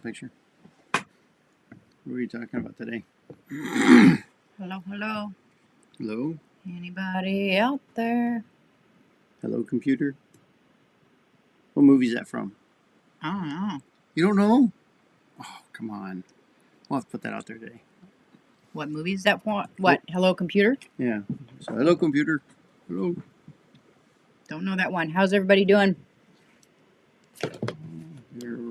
the picture. What are you talking about today? Hello, hello. Hello? Anybody out there? Hello, computer? What movie is that from? I don't know. You don't know? Oh, come on. We'll have to put that out there today. What movie is that for? What? Hello, computer? Yeah. So, hello, computer. Hello. Don't know that one. How's everybody doing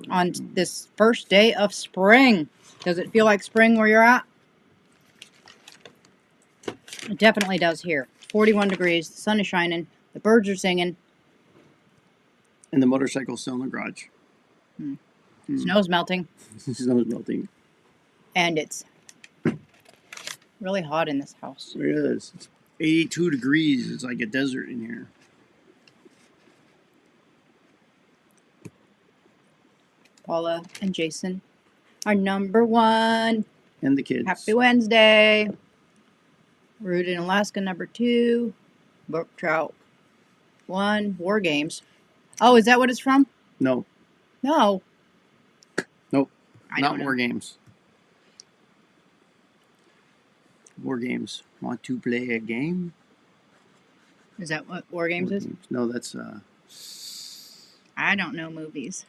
on this first day of spring? Does it feel like spring where you're at? It definitely does here. 41 degrees. The sun is shining. The birds are singing. And the motorcycle's still in the garage. Snow's melting. Snow's melting. And it's really hot in this house. It is. It's 82 degrees. It's like a desert in here. Paula and Jason are number one. And the kids. Happy Wednesday. Root in Alaska, number 2. Brook Trout, 1. War Games. Oh, is that what it's from? No. No. Nope. I Not don't know. War Games. War Games. Want to play a game? Is that what War Games is? No, that's I don't know movies.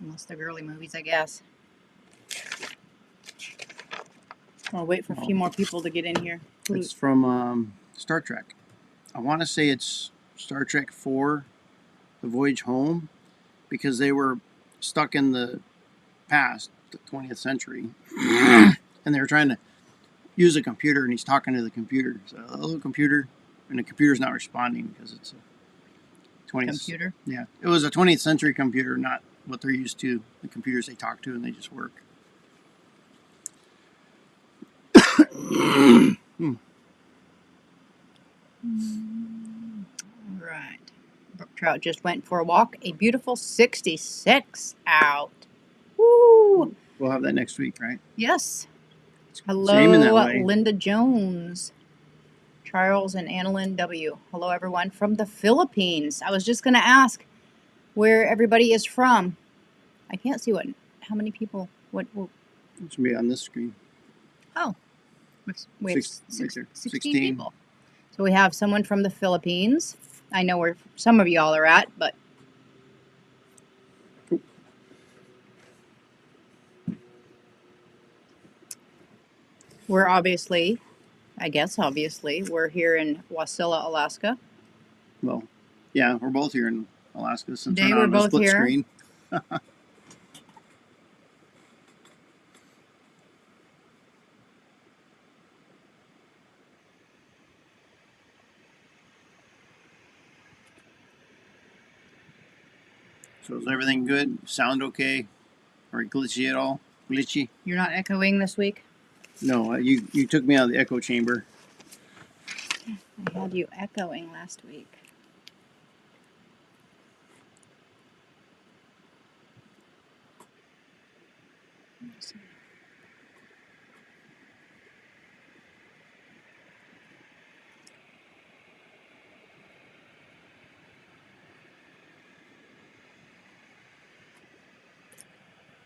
Unless they're girly movies, I guess. I'll wait for a few more people to get in here. It's from Star Trek. I want to say it's Star Trek 4, The Voyage Home, because they were stuck in the past, the 20th century, and they were trying to use a computer, and he's talking to the computer. So, hello, computer, and the computer's not responding because it's a 20th Computer? Yeah, it was a 20th century computer, not what they're used to. The computers they talk to and they just work. Right. Brook Trout just went for a walk. A beautiful 66 out. Woo! We'll have that next week, right? Yes. Same in that Hello, way. Linda Jones. Charles and Annalyn W. Hello, everyone from the Philippines. I was just going to ask where everybody is from. I can't see how many people, It should be on this screen. oh, we have Right there. 16 people. So we have someone from the Philippines. I know where some of y'all are at, but we're obviously, we're here in Wasilla, Alaska. Well, yeah, we're both here in Alaska since Today we're we're not on a both split here. screen. So is everything good? Sound okay? Or glitchy at all? Glitchy? You're not echoing this week? No, you took me out of the echo chamber. I had you echoing last week.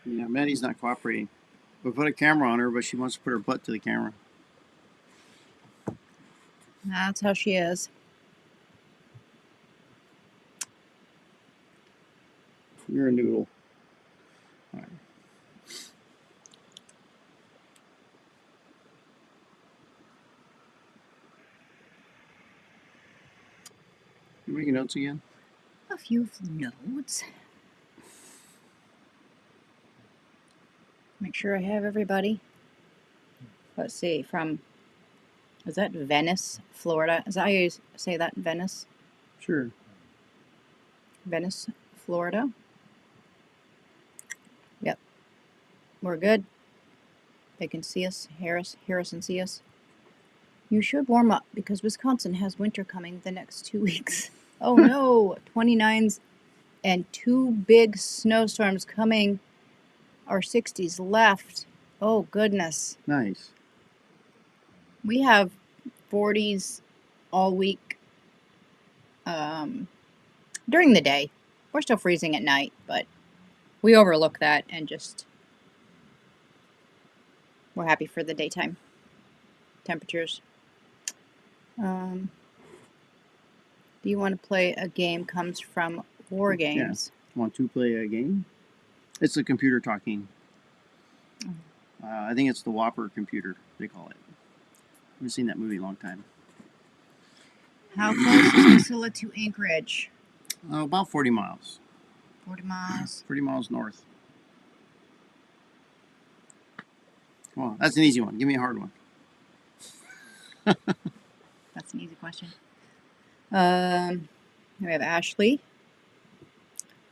Yeah, Maddie's not cooperating. We put a camera on her, but she wants to put her butt to the camera. That's how she is. You're a noodle. All right. You making notes again? A few notes. Make sure I have everybody. Let's see, is that Venice, Florida? Is that how you say that, Venice? Sure. Venice, Florida. Yep. We're good. They can see us, hear us and see us. You should warm up because Wisconsin has winter coming the next 2 weeks. Oh no, 29s and 2 big snowstorms coming. Our 60s left. Oh goodness. Nice. We have 40s all week. during the day. We're still freezing at night, but we overlook that and just we're happy for the daytime temperatures. Do you want to play a game? Comes from War Games. Yeah. Want to play a game? It's a computer talking. I think it's the Whopper computer, they call it. I haven't seen that movie in a long time. How close is Wasilla to Anchorage? About 40 miles. 40 miles. 40 miles north. Come on, that's an easy one. Give me a hard one. That's an easy question. We have Ashley.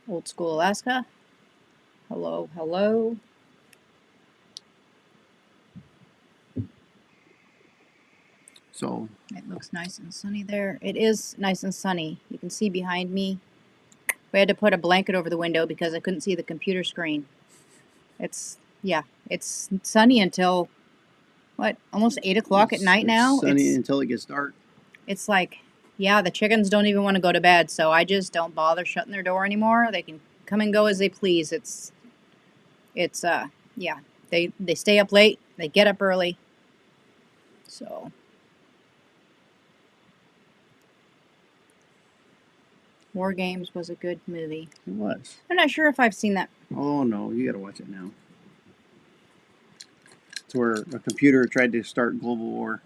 Old School Alaska. Hello, hello. So It looks nice and sunny there. It is nice and sunny. You can see behind me. We had to put a blanket over the window because I couldn't see the computer screen. It's sunny until what? Almost 8 o'clock at night now. Sunny until it gets dark. It's like, yeah, the chickens don't even want to go to bed, so I just don't bother shutting their door anymore. They can come and go as they please. Yeah, they stay up late, they get up early. So War Games was a good movie. It was. I'm not sure if I've seen that. Oh no, you gotta watch it now. It's where a computer tried to start global war.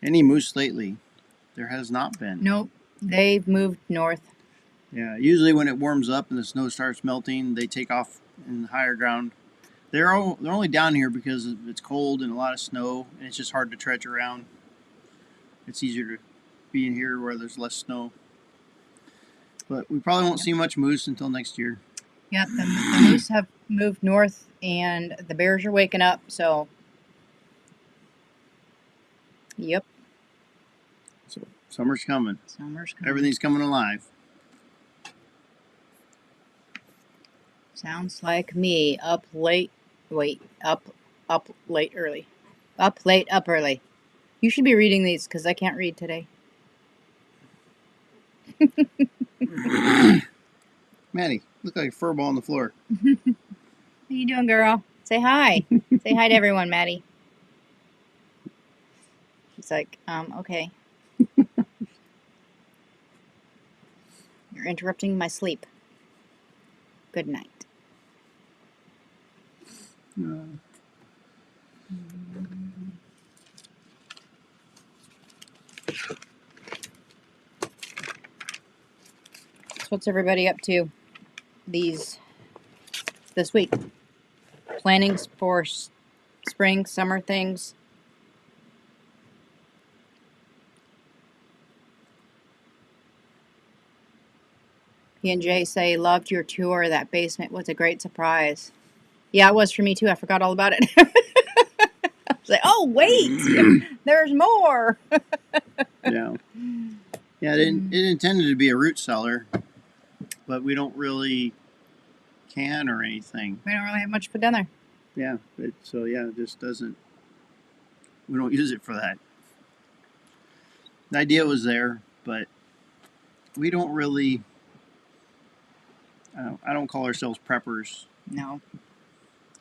Any moose lately? There has not been. Nope, they've moved north. Yeah, usually when it warms up and the snow starts melting, they take off in the higher ground. They're only down here because it's cold and a lot of snow, and it's just hard to trudge around. It's easier to be in here where there's less snow. But we probably won't see much moose until next year. Yeah, the moose have moved north, and the bears are waking up. So, yep, So summer's coming. summer's coming. Everything's coming alive. Sounds like me. Up late. Wait, up late early. Up late, up early. You should be reading these because I can't read today. Maddie, look like a fur ball on the floor. How you doing, girl? Say hi. Say hi to everyone, Maddie. She's like, okay. You're interrupting my sleep. Good night. So what's everybody up to this week? Plannings for spring, summer things? P&J say, loved your tour. That basement was a great surprise. Yeah, it was for me too. I forgot all about it. I was like, oh, wait, there's more. Yeah. Yeah, it intended to be a root cellar, but we don't really can or anything. We don't really have much put down there. Yeah, it just doesn't. We don't use it for that. The idea was there, but we don't really. I don't call ourselves preppers. No.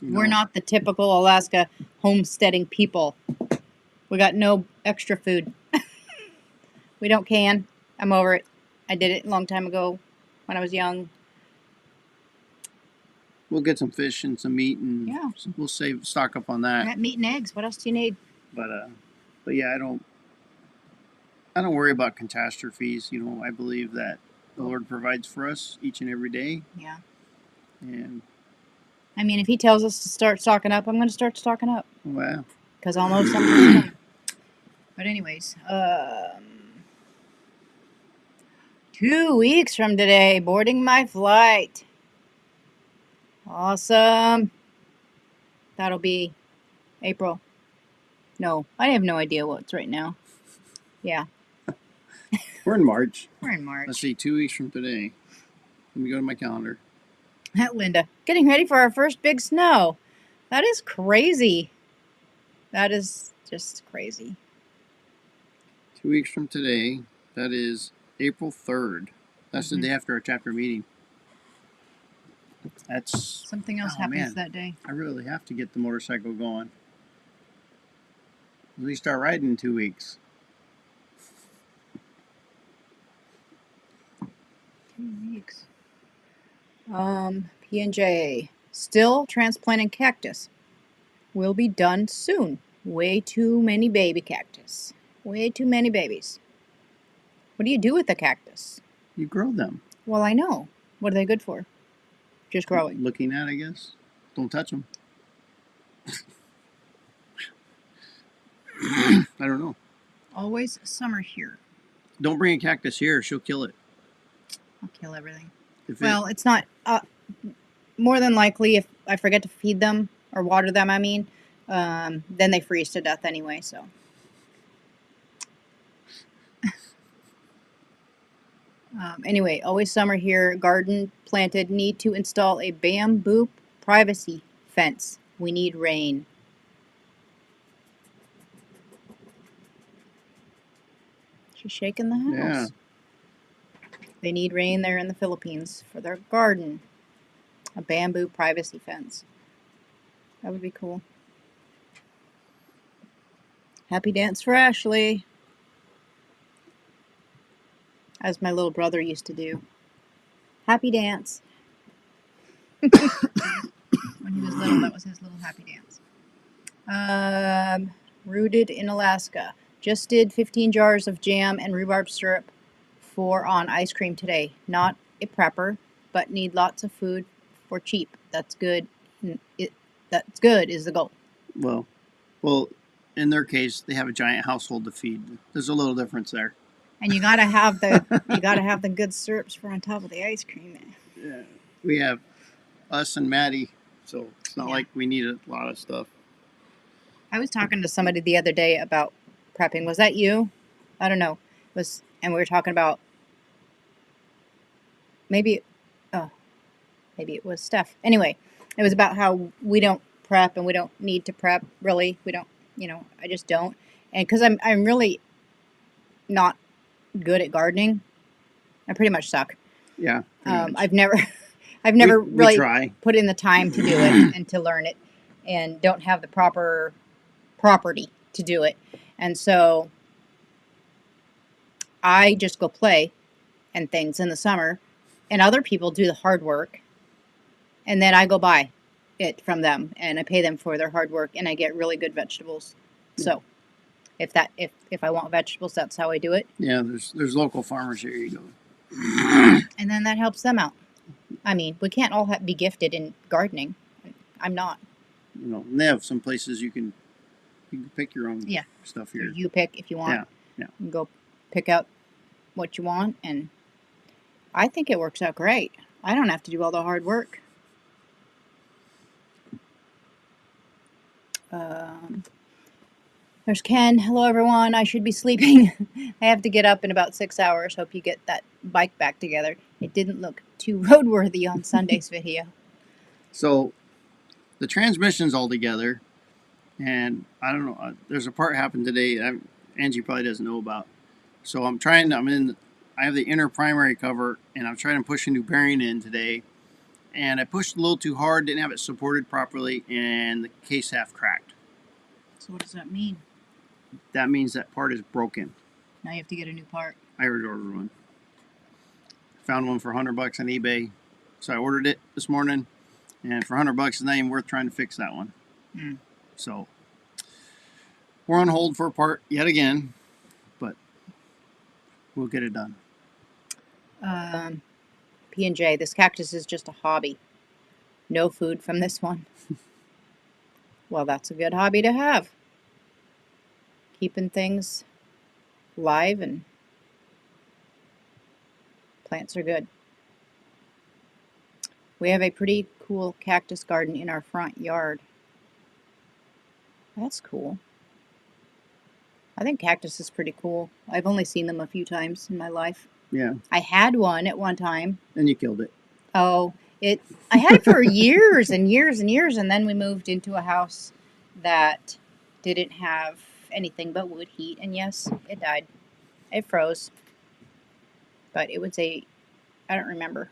You We're know? not the typical Alaska homesteading people. We got no extra food. We don't can. I'm over it. I did it a long time ago when I was young. We'll get some fish and some meat, and Yeah. we'll stock up on that. Got meat and eggs. What else do you need? But yeah, I don't worry about catastrophes. You know, I believe that the Lord provides for us each and every day, Yeah. and I mean, if he tells us to start stocking up, I'm going to start stocking up. well, Because I'll know something's coming. But anyways, 2 weeks from today, boarding my flight. Awesome. That'll be April. No, I have no idea what's right now. Yeah, we're in March. we're in March. Let's see, 2 weeks from today. Let me go to my calendar. Linda, getting ready for our first big snow. That is crazy. That is just crazy. 2 weeks from today. That is April 3rd. That's the day after our chapter meeting. That's Something else Oh, happens man. that day. I really have to get the motorcycle going. At least start riding in 2 weeks. 2 weeks. P&J. Still transplanting cactus. Will be done soon. Way too many baby cactus. Way too many babies. What do you do with the cactus? You grow them. Well, I know. What are they good for? Just growing. Looking at, I guess. Don't touch them. I don't know. Always summer here. Don't bring a cactus here. She'll kill it. I'll kill everything. If Well, it's not. More than likely, if I forget to feed them or water them, then they freeze to death anyway. So. Anyway, always summer here. Garden planted. Need to install a bamboo privacy fence. We need rain. She's shaking the house. Yeah. They need rain there in the Philippines for their garden. A bamboo privacy fence. That would be cool. Happy dance for Ashley. As my little brother used to do. Happy dance. When he was little, that was his little happy dance. Rooted in Alaska. Just did 15 jars of jam and rhubarb syrup for on ice cream today. Not a prepper, but need lots of food for cheap. That's good. That's good is the goal. Well, in their case, they have a giant household to feed. There's a little difference there. And you gotta have the good syrups for on top of the ice cream. Yeah. We have us and Maddie, so it's not like we need a lot of stuff. I was talking to somebody the other day about prepping. Was that you? I don't know. And we were talking about maybe it was Steph. Anyway, it was about how we don't prep and we don't need to prep. Really, we don't. I just don't. And because I'm really not good at gardening. I pretty much suck. Yeah. I've never really try. put in the time to do it and to learn it, and don't have the proper property to do it. And so I just go play and things in the summer, and other people do the hard work, and then I go buy it from them and I pay them for their hard work, and I get really good vegetables. So if I want vegetables, that's how I do it. Yeah, there's local farmers here. You go. And then that helps them out. I mean, we can't all be gifted in gardening. I'm not. And they have some places you can pick your own stuff here. You pick if you want. Yeah. You can go pick out what you want, and I think it works out great. I don't have to do all the hard work. There's Ken. Hello, everyone. I should be sleeping. I have to get up in about 6 hours. Hope you get that bike back together. It didn't look too roadworthy on Sunday's video. So, the transmission's all together, and I don't know. There's a part happened today Angie probably doesn't know about. So I have the inner primary cover, and I'm trying to push a new bearing in today, and I pushed a little too hard, didn't have it supported properly, and the case half cracked. So what does that mean? That means that part is broken. Now you have to get a new part. I already ordered one. Found one for $100 on eBay, so I ordered it this morning, and for $100 it's not even worth trying to fix that one. So we're on hold for a part yet again, but we'll get it done. P&J, this cactus is just a hobby. No food from this one. Well, that's a good hobby to have. Keeping things live, and plants are good. We have a pretty cool cactus garden in our front yard. That's cool. I think cactus is pretty cool. I've only seen them a few times in my life. Yeah. I had one at one time. And you killed it. Oh, I had it for years and years and years, and then we moved into a house that didn't have anything but wood heat, and yes, it died. it froze. But it was I don't remember.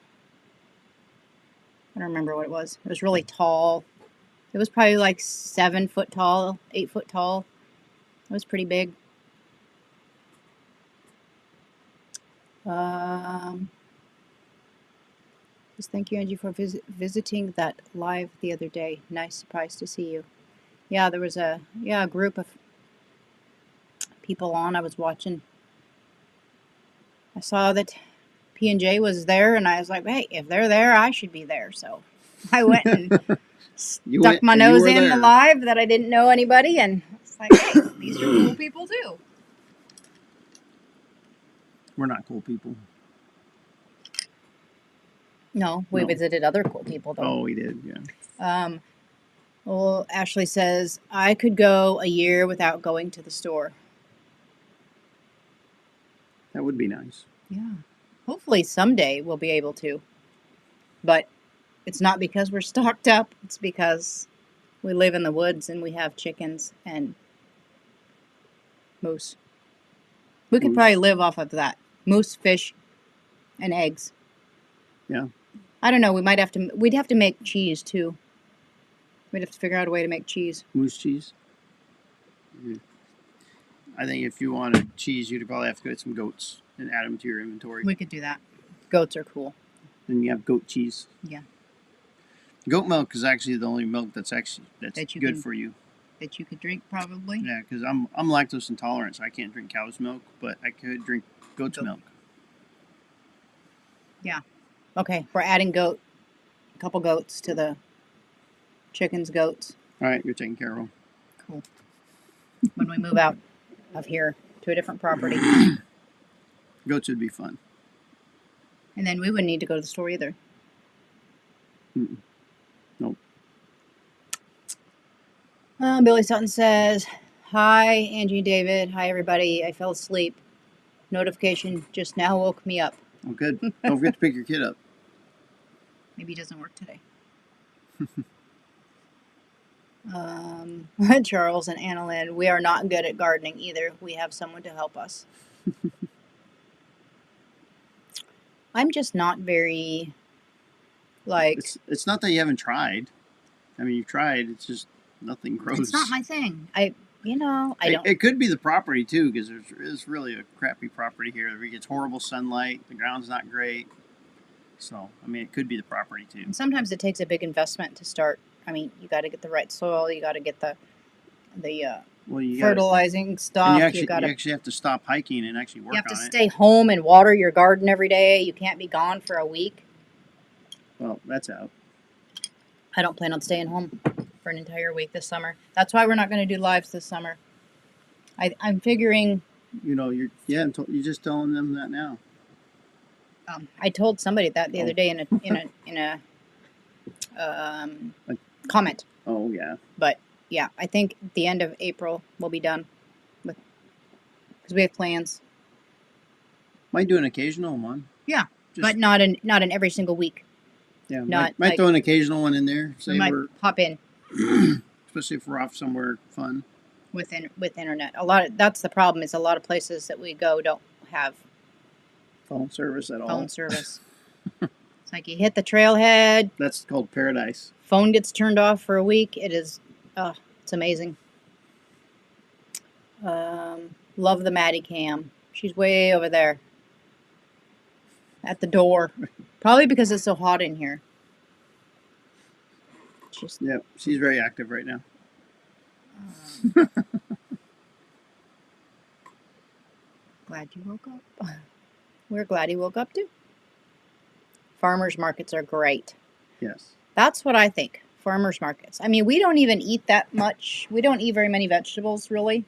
I don't remember what it was. It was really tall. It was probably like 7 foot tall, 8 foot tall. It was pretty big. Um, just thank you, Angie, for visiting that live the other day. Nice surprise to see you. Yeah, there was a group of people on. I was watching. I saw that P&J was there, and I was like, hey, if they're there, I should be there. So I went and You stuck went my and you nose were in the there. live that I didn't know anybody, and it's like, hey, these are cool people too. We're not cool people. No, we No. visited other cool people though. Oh, we did. Yeah. Well, Ashley says I could go a year without going to the store. That would be nice. Yeah. Hopefully someday we'll be able to. But it's not because we're stocked up. It's because we live in the woods and we have chickens and moose. We could Moose. probably live off of that. Moose, fish, and eggs. Yeah. I don't know. We'd have to make cheese too. We'd have to figure out a way to make cheese. Moose cheese. I think if you wanted cheese, you'd probably have to get some goats and add them to your inventory. We could do that. Goats are cool. Then you have goat cheese. Yeah. Goat milk is actually the only milk that's That you good can- for you. That you could drink probably. Yeah, because I'm lactose intolerant, so I can't drink cow's milk, but I could drink goat's Goat. milk. Okay, we're adding a couple goats to the chickens, goats. All right, you're taking care of them. Cool. When we move out of here to a different property. Goats would be fun. And then we wouldn't need to go to the store either. Mm-mm. Nope. Billy Sutton says, hi, Angie and David. Hi, everybody. I fell asleep. Notification just now woke me up. Oh, good. Don't forget to pick your kid up. Maybe it doesn't work today. Charles and Annalyn, we are not good at gardening either. We have someone to help us. I'm just not very, like... It's not that you haven't tried. I mean, you've tried. It's just nothing grows. It's not my thing. I don't... It could be the property, too, because there's really a crappy property here. It gets horrible sunlight. The ground's not great. So, I mean, it could be the property, too. And sometimes it takes a big investment to start. I mean, you got to get the right soil. You got to get the Well, you fertilizing and stuff. you actually, You got to... you actually have to stop hiking and actually work You have to on it. stay home and water your garden every day. You can't be gone for a week. Well, that's out. I don't plan on staying home for an entire week this summer. That's why we're not going to do lives this summer. I'm figuring... You know, you're just telling them that now. I told somebody that the other day in a comment. Oh, yeah. But yeah, I think at the end of April we'll be done with, because we have plans. Might do an occasional one. Yeah, Just, but not in every single week. yeah, not might like- throw an occasional one in there. We Say might we're, pop in especially if we're off somewhere fun. with internet. That's the problem. Is a lot of places that we go don't have Phone service at all. phone service. It's like you hit the trailhead, That's called paradise. phone gets turned off for a week. It is, it's amazing. Love the Maddie cam. She's way over there at the door. Probably because it's so hot in here. Just Yep, she's very active right now. glad you woke up. We're glad he woke up too. Farmers markets are great. Yes. That's what I think. Farmers markets. I mean, we don't even eat that much. We don't eat very many vegetables, really.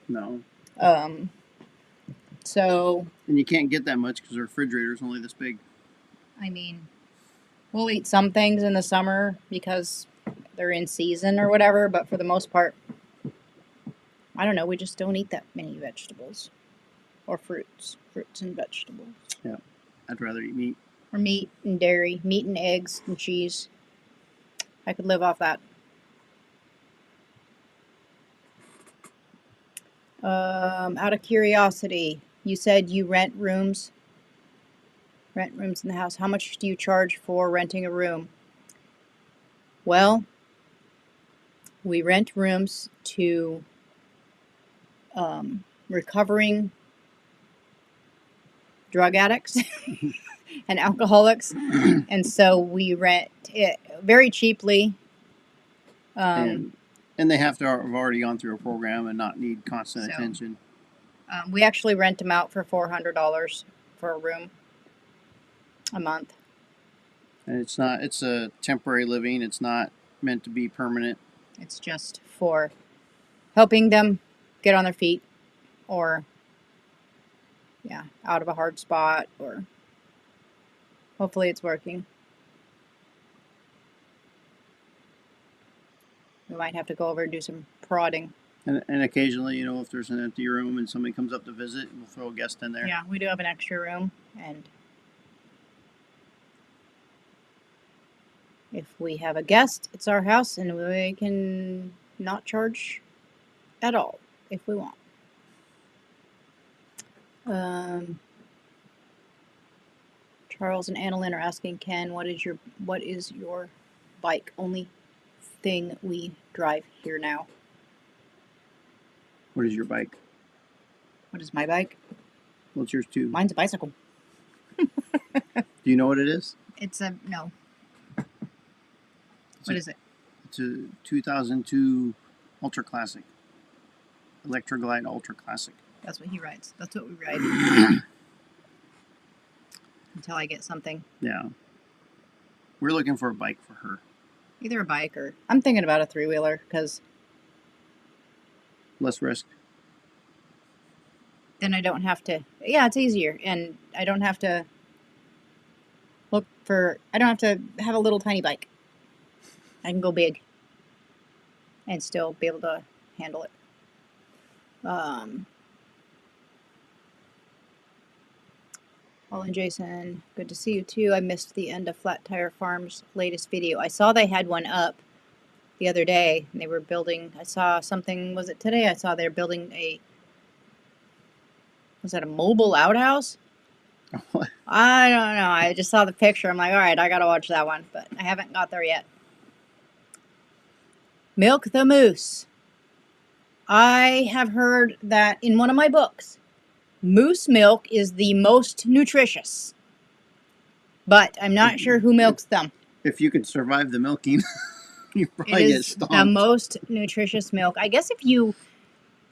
No. So, And you can't get that much because the refrigerator's only this big. I mean, we'll eat some things in the summer because they're in season or whatever, but for the most part, I don't know, we just don't eat that many vegetables or fruits and vegetables. I'd rather eat meat. Or meat and dairy, meat and eggs and cheese. I could live off that. Out of curiosity, You said you rent rooms. Rent rooms in the house. How much do you charge for renting a room? Well, we rent rooms to recovering drug addicts and alcoholics, and so we rent it very cheaply. And they have to have already gone through a program and not need constant So- attention. We actually rent them out for $400 for a room a month. And it's a temporary living. It's not meant to be permanent. It's just for helping them get on their feet, or out of a hard spot, or hopefully it's working. We might have to go over and do some prodding. And occasionally, if there's an empty room and somebody comes up to visit, we'll throw a guest in there. Yeah, we do have an extra room, and if we have a guest, it's our house, and we can not charge at all if we want. Charles and Annalyn are asking Ken, what is your bike? Only thing we drive here now. What is your bike? What is my bike? What's yours too? Mine's a bicycle. Do you know what it is? It's a no. What is it? It's a 2002 Ultra Classic. Electroglide Ultra Classic. That's what he rides. That's what we ride. Until I get something. Yeah. We're looking for a bike for her. Either a bike or... I'm thinking about a three-wheeler, because... Less risk. Then I don't have to... Yeah, it's easier. And I don't have to look for... I don't have to have a little tiny bike. I can go big. And still be able to handle it. Paul and Jason, good to see you too. I missed the end of Flat Tire Farm's latest video. I saw they had one up the other day, and they were building, I saw something, was it today? I saw they're building was that a mobile outhouse? What? I don't know. I just saw the picture. I'm like, all right, I gotta watch that one, but I haven't got there yet. Milk the moose. I have heard that in one of my books, moose milk is the most nutritious. But I'm not sure who milks them. If you could survive the milking, you It probably get is stomped. the most nutritious milk. I guess if you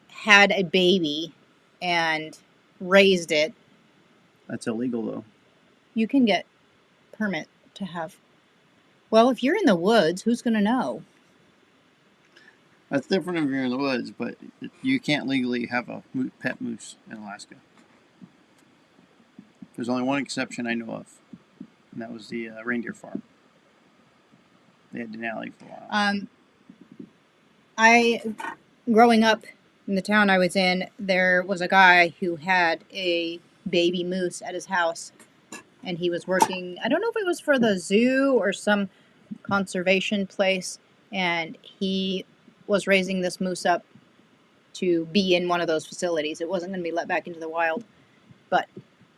had a baby and raised it, That's illegal though. you can get permit to have. Well, if you're in the woods, who's going to know? That's different if you're in the woods, but you can't legally have a pet moose in Alaska. There's only one exception I know of, and that was the reindeer farm. They had Denali for a while. Growing up in the town I was in, there was a guy who had a baby moose at his house, and he was working, I don't know if it was for the zoo or some conservation place, and he was raising this moose up to be in one of those facilities. It wasn't going to be let back into the wild, but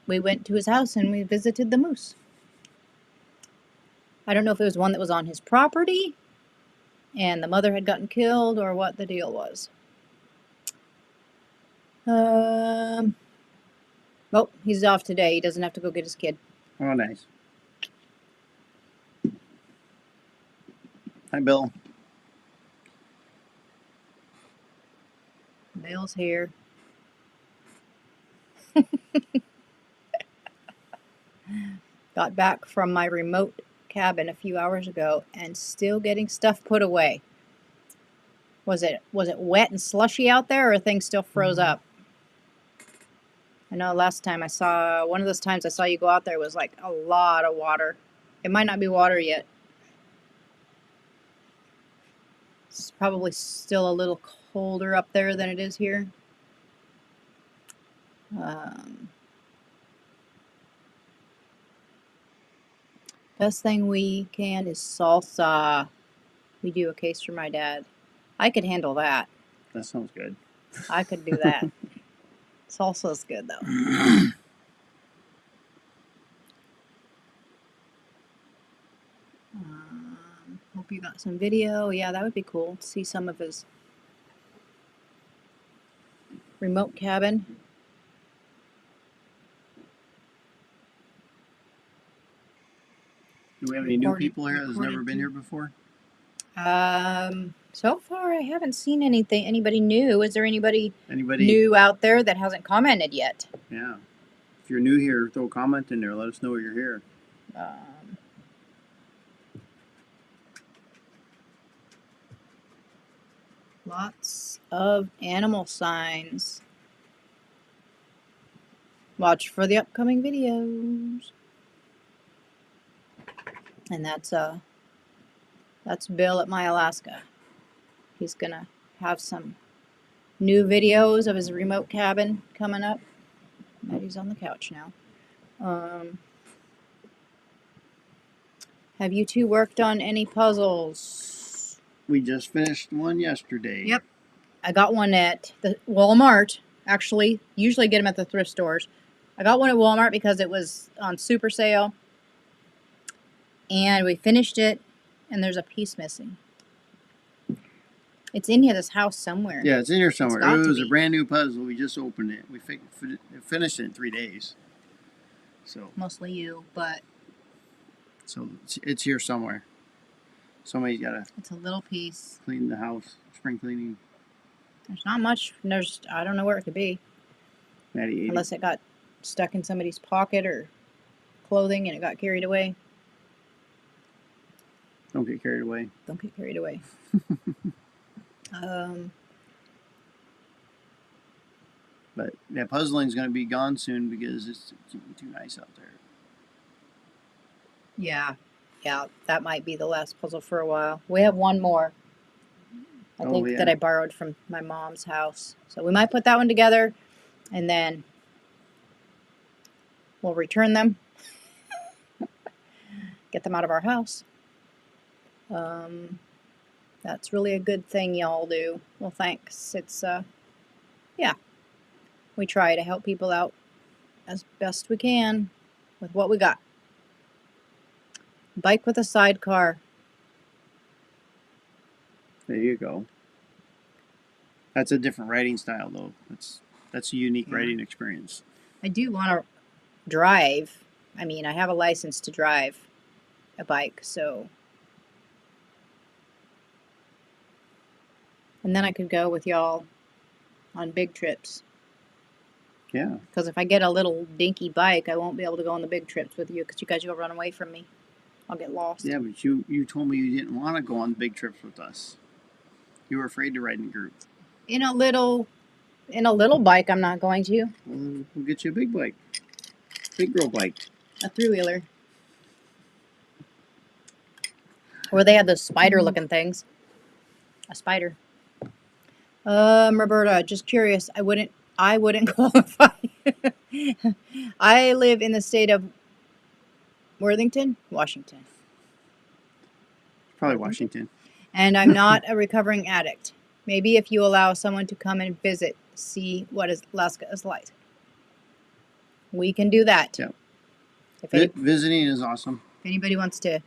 we went to his house and we visited the moose. I don't know if it was one that was on his property and the mother had gotten killed or what the deal was. Oh, he's off today. He doesn't have to go get his kid. Oh, nice. Hi, Bill. Bill's here. Got back from my remote cabin a few hours ago and still getting stuff put away. Was it wet and slushy out there, or things still froze up? I know last time one of those times I saw you go out there was like a lot of water. It might not be water yet. It's probably still a little colder up there than it is here. Best thing we can is salsa. We do a case for my dad. I could handle that. That sounds good. I could do that. Salsa's good though. Hope you got some video. Yeah, that would be cool to see some of his remote cabin. Do we have any new Recorded- people here that's never recorded been too. here before? So far I haven't seen anybody new. Is there anybody Anybody? new out there that hasn't commented yet? Yeah. If you're new here, throw a comment in there. Let us know you're here. Lots of animal signs. Watch for the upcoming videos. And that's Bill at My Alaska. He's gonna have some new videos of his remote cabin coming up. Maddie's on the couch now. Have you two worked on any puzzles? We just finished one yesterday. Yep. I got one at the Walmart. Actually, usually get them at the thrift stores. I got one at Walmart because it was on super sale. And we finished it, and there's a piece missing. It's in here, this house somewhere. Yeah, it's in here somewhere. got It to was a be. brand new puzzle. We just opened it. We finished it in 3 days. So Mostly you, but it's here somewhere. Somebody's got to it's a little piece. clean the house. Spring cleaning. There's not much. I don't know where it could be. Maddie ate Unless it got stuck in somebody's pocket or clothing and it got carried away. it. Don't get carried away. Don't get carried away. But yeah, puzzling's going to be gone soon because it's too nice out there. Yeah, that might be the last puzzle for a while. We have one more. I think yeah. that I borrowed from my mom's house. So we might put that one together and then we'll return them. Get them out of our house. That's really a good thing y'all do. Well, thanks. It's, yeah. We try to help people out as best we can with what we got. Bike with a sidecar. There you go. That's a different riding style, though. That's a unique riding experience. I do want to drive. I mean, I have a license to drive a bike, so. And then I could go with y'all on big trips. Yeah. Because if I get a little dinky bike, I won't be able to go on the big trips with you because you guys will run away from me. I'll get lost. Yeah, but you told me you didn't want to go on big trips with us. You were afraid to ride in a group. In a little bike, I'm not going to. Well, we'll get you a big bike. Big girl bike. A three-wheeler. Where they had those spider-looking things. A spider. Roberta, just curious. I wouldn't qualify. I live in the state of Worthington, Washington. Probably Washington. And I'm not a recovering addict. Maybe if you allow someone to come and visit, see what Alaska is like. We can do that. Yep. If Visiting is awesome. anybody wants to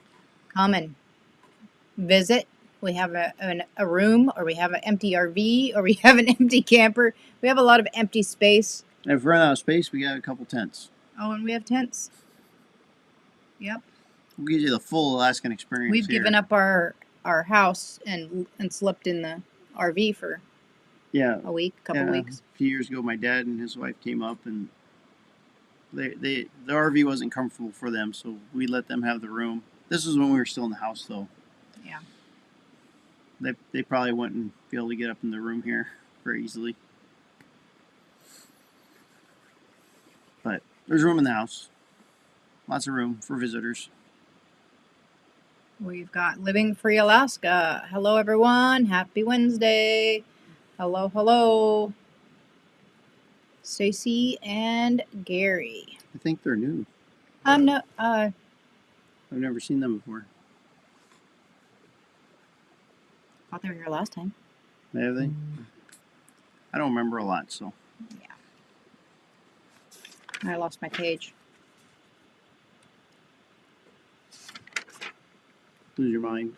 come and visit, we have a room, or we have an empty RV, or we have an empty camper. We have a lot of empty space. And if we run out of space, we got a couple tents. Oh, and we have tents. Yep. We'll give you the full Alaskan experience. We've here. given up our house and slept in the RV for a couple weeks. A few years ago, my dad and his wife came up, and the RV wasn't comfortable for them, so we let them have the room. This was when we were still in the house, though. Yeah. They probably wouldn't be able to get up in the room here very easily. But there's room in the house. Lots of room for visitors. We've got Living Free Alaska. Hello, everyone. Happy Wednesday. Hello, hello. Stacy and Gary. I think they're new. No. I've never seen them before. Thought they were here last time. Have they? I don't remember a lot, so. Yeah. I lost my page. Lose your mind.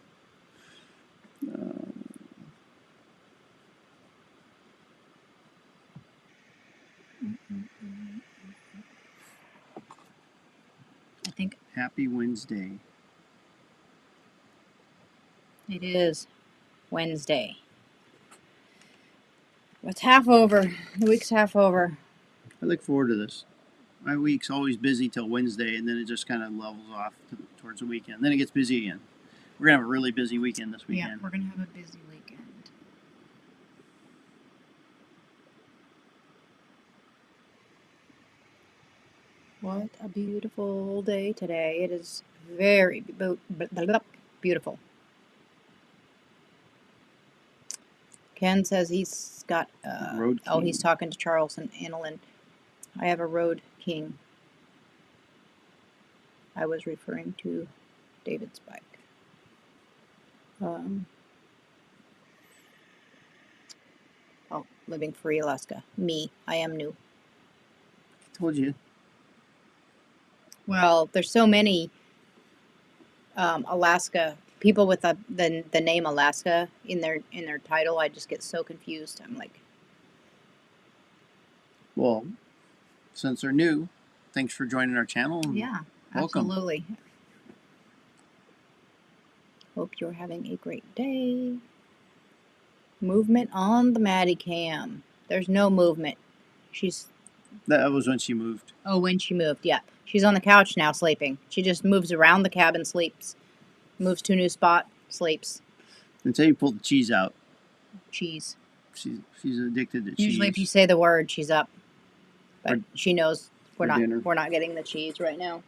I think Happy Wednesday. it is Wednesday. It's half over. The week's half over. I look forward to this. My week's always busy till Wednesday, and then it just kind of levels off towards the weekend. Then it gets busy again. We're gonna have a really busy weekend this Yeah, weekend. we're gonna have a busy weekend. What a beautiful day today. It is very beautiful. Ken says he's got, Road oh, he's King. talking to Charles and Annalyn. I have a Road King. I was referring to David's bike. Oh, living free Alaska. Me, I am new. Told you. Well, there's so many Alaska people with the name Alaska in their title. I just get so confused. I'm like, Well, since they're new, thanks for joining our channel. yeah, Welcome. absolutely. Hope you're having a great day. Movement on the Maddie cam. There's no movement. That was when she moved. Oh, when she moved, yeah. She's on the couch now sleeping. She just moves around the cabin, sleeps. Moves to a new spot, sleeps. Until you pull the cheese out. Cheese. She's addicted to cheese. Usually if you say the word, she's up. But For- she knows for dinner. we're not getting the cheese right now.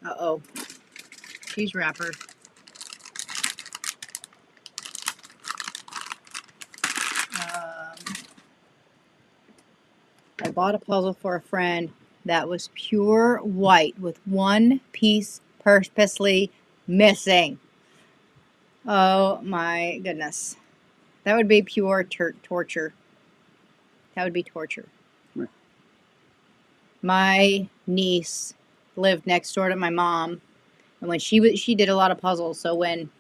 Uh-oh. Cheese wrapper. I bought a puzzle for a friend that was pure white with one piece purposely missing. Oh my goodness. That would be pure torture. That would be torture. Right. My niece lived next door to my mom, and when she did a lot of puzzles. So when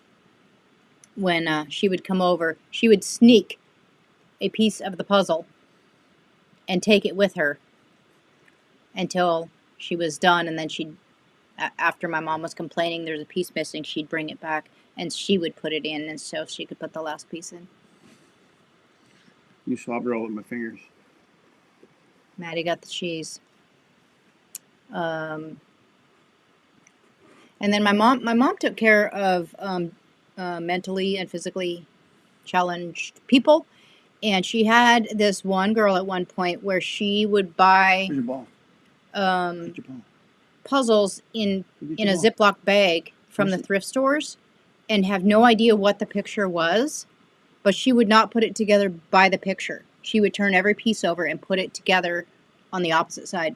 she would come over, she would sneak a piece of the puzzle and take it with her until she was done, and then after my mom was complaining there's a piece missing, she'd bring it back and she would put it in, and so she could put the last piece in. You slobber all over my fingers. Maddie got the cheese. And then my mom took care of mentally and physically challenged people, and she had this one girl at one point where she would buy Where's your ball? Where's your ball? puzzles in Where's a your ball? Ziploc bag from Where's the it? thrift stores and have no idea what the picture was, but she would not put it together by the picture. She would turn every piece over and put it together on the opposite side.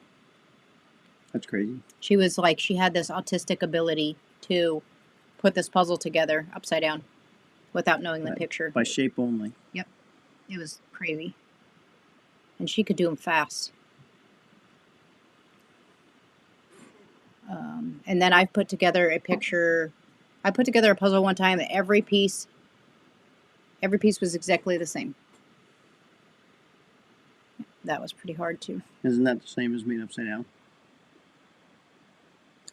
That's crazy. She was like, she had this autistic ability to put this puzzle together upside down without knowing the picture. By shape only. Yep. It was crazy. And she could do them fast. And then I put together a picture. I put together a puzzle one time that every piece was exactly the same. That was pretty hard too. Isn't that the same as being upside down?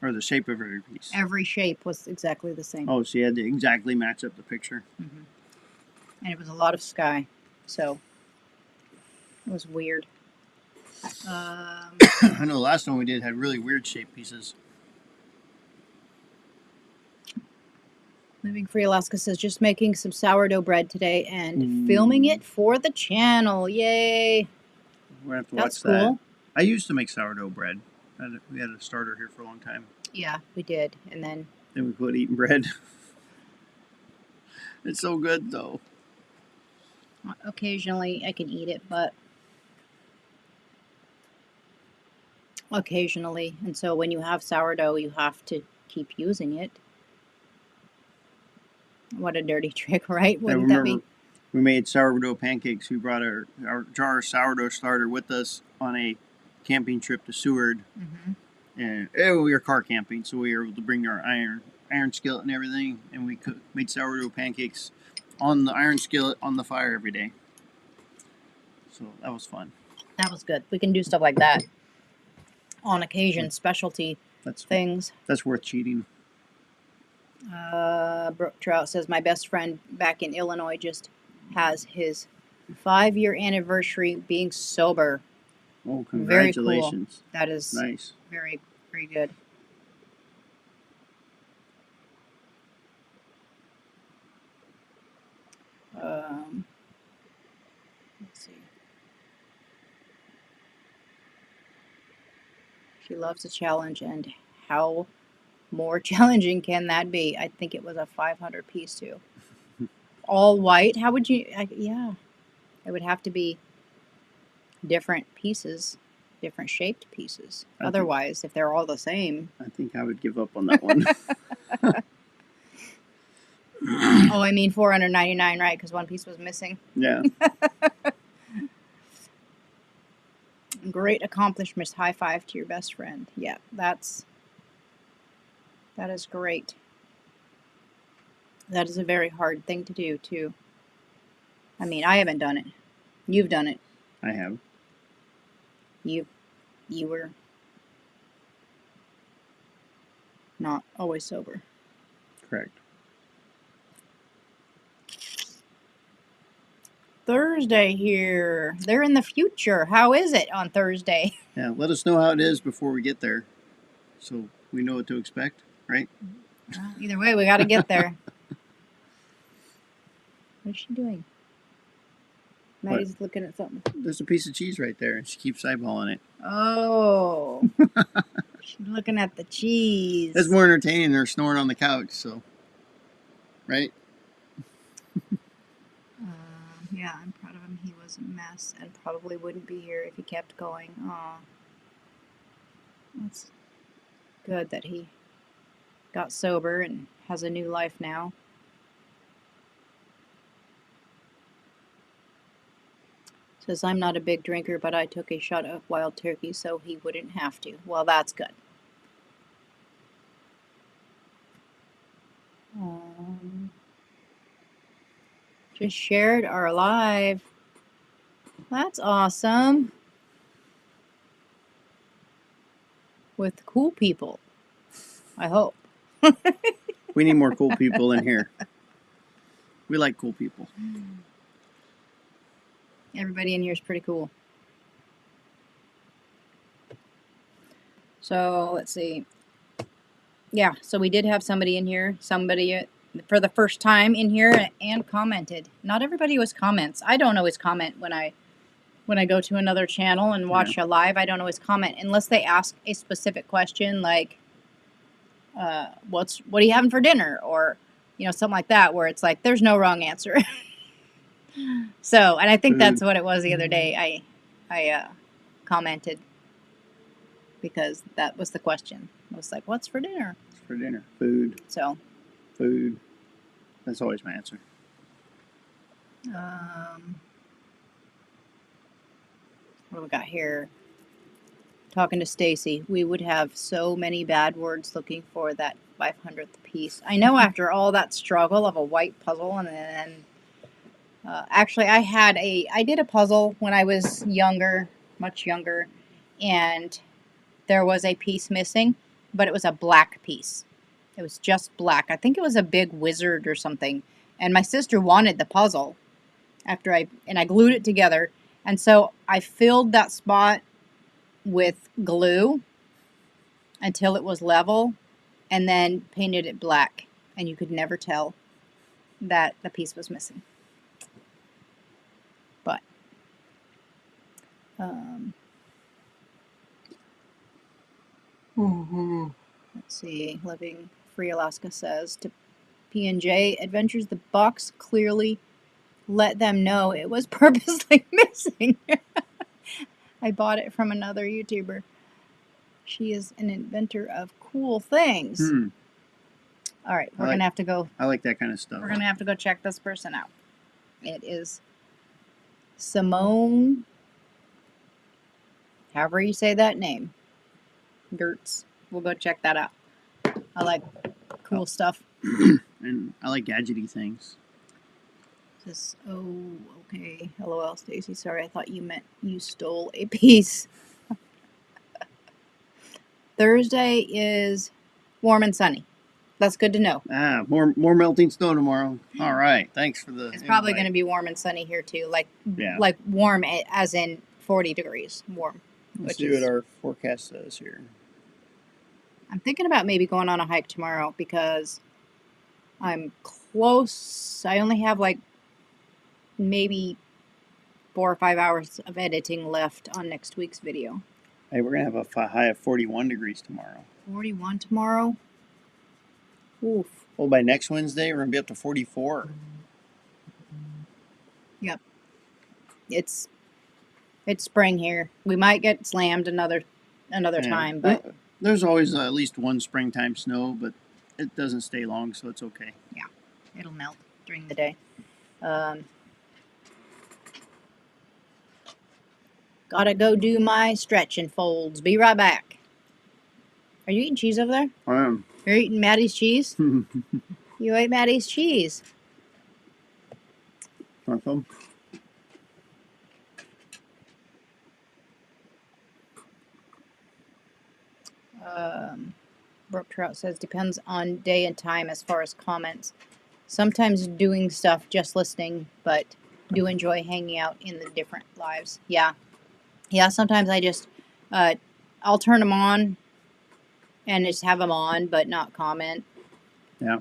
Or the shape of every piece? Every shape was exactly the same. Oh, so you had to exactly match up the picture. Mm-hmm. And it was a lot of sky. So it was weird. I know the last one we did had really weird shaped pieces. Living Free Alaska says, just making some sourdough bread today and filming it for the channel. Yay. We're going to have to That's watch that. cool. I used to make sourdough bread. We had a starter here for a long time. Yeah, we did. And then Then we quit eating bread. It's so good, though. occasionally I can eat it, but occasionally. And so when you have sourdough, you have to keep using it. What a dirty trick, right? I Wouldn't that remember be? We made sourdough pancakes. We brought our jar of sourdough starter with us on a camping trip to Seward. Mm-hmm. And we were car camping, so we were able to bring our iron skillet and everything, and we made sourdough pancakes on the iron skillet on the fire every day. So that was fun. That was good. We can do stuff like that on occasion, specialty things. That's worth cheating. Brooke Trout says, my best friend back in Illinois just has his 5-year anniversary being sober. Oh, congratulations. Very cool. That is nice. Very, very good. Let's see. She loves a challenge, and how more challenging can that be? I think it was a 500 piece too. All white. How would you? Yeah, it would have to be different pieces, different shaped pieces. Otherwise, if they're all the same, I think I would give up on that one. Oh, I mean 499, right? Because one piece was missing. Yeah. Great accomplishments. High five to your best friend. Yeah, that is great. That is a very hard thing to do, too. I mean, I haven't done it. You've done it. I have. You were not always sober. Correct. Thursday here. They're in the future. How is it on Thursday? Yeah, let us know how it is before we get there, so we know what to expect, right? Well, either way, we got to get there. What is she doing? Maddie's looking at something. There's a piece of cheese right there, and she keeps eyeballing it. Oh. She's looking at the cheese. That's more entertaining than her snoring on the couch, so. Right? Yeah, I'm proud of him. He was a mess and probably wouldn't be here if he kept going. Aw. That's good that he got sober and has a new life now. Says, I'm not a big drinker, but I took a shot of wild turkey so he wouldn't have to. Well, that's good. Just shared our live. That's awesome. With cool people, I hope. We need more cool people in here. We like cool people. Everybody in here is pretty cool. So, let's see. Yeah, so we did have somebody in here. Somebody for the first time in here and commented. Not everybody always comments. I don't always comment when I go to another channel and watch a live. I don't always comment unless they ask a specific question like, what are you having for dinner? Or, something like that, where it's like, there's no wrong answer. So, and I think that's what it was the other day. I commented because that was the question. I was like, what's for dinner? What's for dinner? Food. So. Food. That's always my answer. What do we got here? Talking to Stacy, we would have so many bad words looking for that 500th piece. I know after all that struggle of a white puzzle, and then actually I did a puzzle when I was younger, much younger, and there was a piece missing, but it was a black piece. It was just black. I think it was a big wizard or something. And my sister wanted the puzzle after I glued it together. And so I filled that spot with glue until it was level and then painted it black. And you could never tell that the piece was missing. But, let's see, Living Free Alaska says to P&J Adventures, the box clearly let them know it was purposely missing. I bought it from another YouTuber. She is an inventor of cool things. All right, we're going to have to go. I like that kind of stuff. We're going to have to go check this person out. It is Simone, however you say that name, Gertz. We'll go check that out. I like cool stuff. And I like gadgety things. Just, oh, okay. LOL, Stacy. Sorry, I thought you meant you stole a piece. Thursday is warm and sunny. That's good to know. More melting snow tomorrow. All right, thanks for the. It's probably going to be warm and sunny here too. Like warm as in 40 degrees warm. Let's see what our forecast says here. I'm thinking about maybe going on a hike tomorrow because I'm close. I only have like maybe 4 or 5 hours of editing left on next week's video. Hey, we're going to have a high of 41 degrees tomorrow. 41 tomorrow? Oof. Well, by next Wednesday, we're going to be up to 44. Yep. It's spring here. We might get slammed another time, but there's always at least one springtime snow, but it doesn't stay long, so it's okay. Yeah, it'll melt during the day. Gotta go do my stretch and folds. Be right back. Are you eating cheese over there? I am. You're eating Maddie's cheese? You ate Maddie's cheese. Want some? Brook Trout says, depends on day and time as far as comments. Sometimes doing stuff, just listening, but do enjoy hanging out in the different lives. Yeah. Yeah, sometimes I just, I'll turn them on and just have them on, but not comment. Yeah.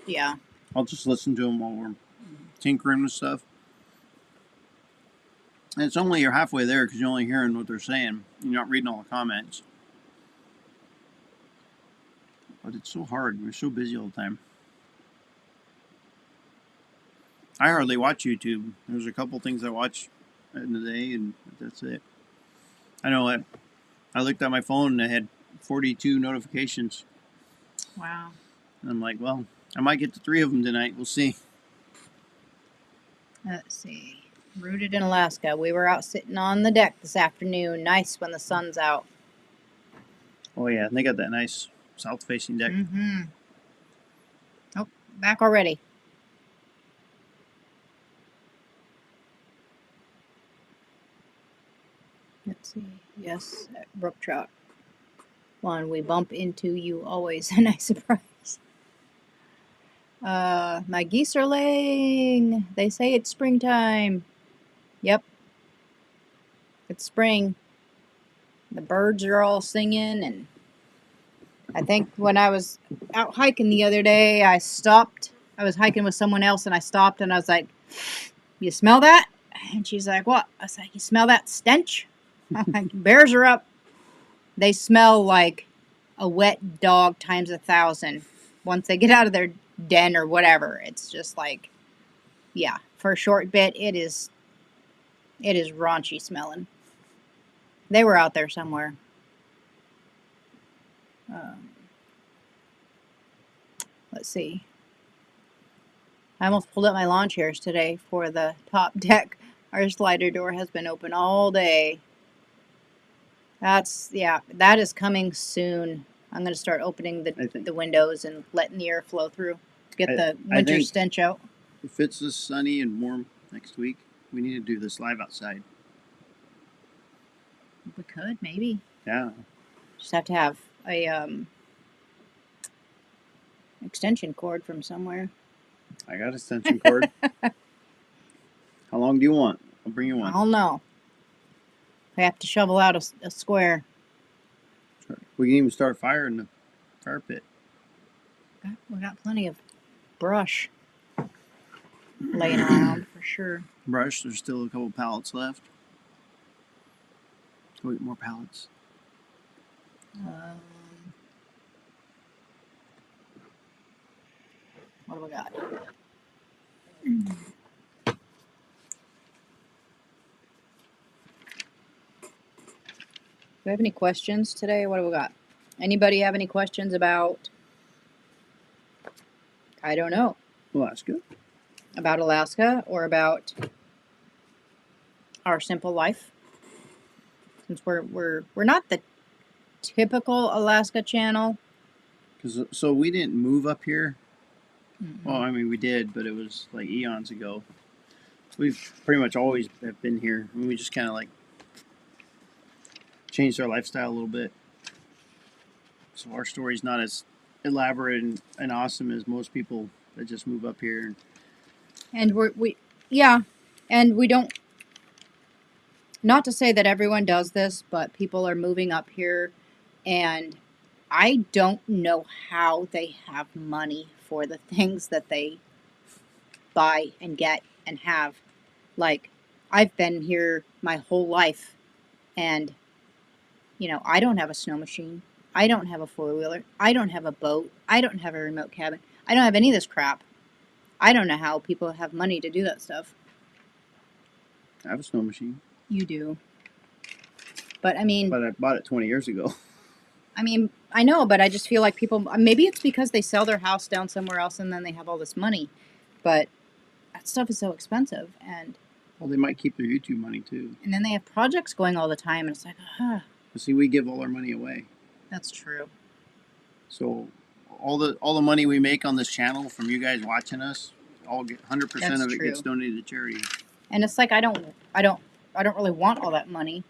Yeah. I'll just listen to them while we're tinkering with stuff. And it's only you're halfway there because you're only hearing what they're saying. You're not reading all the comments. But it's so hard. We're so busy all the time. I hardly watch YouTube. There's a couple things I watch in the day, and that's it. I know I looked at my phone and I had 42 notifications. Wow. And I'm like, well, I might get to 3 of them tonight. We'll see. Let's see. Rooted in Alaska. We were out sitting on the deck this afternoon. Nice when the sun's out. Oh, yeah. And they got that nice south-facing deck. Mm-hmm. Oh, back already. Let's see. Yes, Brook Trout. One we bump into you always a nice surprise. My geese are laying. They say it's springtime. Yep. It's spring. The birds are all singing, and I think when I was out hiking the other day, I stopped. I was hiking with someone else, and I stopped, and I was like, "You smell that?" And she's like, "What?" I was like, "You smell that stench?" I'm like, "Bears are up." They smell like a wet dog times 1,000. Once they get out of their den or whatever, it's just like, yeah, for a short bit, it is raunchy smelling. They were out there somewhere. Let's see. I almost pulled up my lawn chairs today for the top deck. Our slider door has been open all day. That is coming soon. I'm going to start opening the windows and letting the air flow through to get the winter stench out. If it's this sunny and warm next week, we need to do this live outside. We could, maybe. Yeah. Just have to have a extension cord from somewhere. I got an extension cord. How long do you want? I'll bring you one. I don't know. I have to shovel out a square. We can even start a fire in the fire pit. We got plenty of brush laying around for sure. Brush, there's still a couple pallets left. Go get more pallets. What do we got? Do we have any questions today? What do we got? Anybody have any questions about? I don't know. Well, that's good. about Alaska or about our simple life. Since we're not the typical Alaska channel. So we didn't move up here. Mm-mm. Well, I mean, we did, but it was like eons ago. We've pretty much always have been here. I mean, we just kind of like changed our lifestyle a little bit. So our story's not as elaborate and awesome as most people that just move up here. And yeah, and we don't. Not to say that everyone does this, but people are moving up here, and I don't know how they have money for the things that they buy and get and have. Like, I've been here my whole life, and I don't have a snow machine. I don't have a four-wheeler. I don't have a boat. I don't have a remote cabin. I don't have any of this crap. I don't know how people have money to do that stuff. I have a snow machine. You do. But I mean, But I bought it 20 years ago. I mean, I know, but I just feel like people, maybe it's because they sell their house down somewhere else and then they have all this money. But that stuff is so expensive. And Well, they might keep their YouTube money too. then they have projects going all the time. And it's like, But see, we give all our money away. that's true. So all the money we make on this channel from you guys watching us, all get 100% That's of it true. gets donated to charity. And it's like, I don't really want all that money.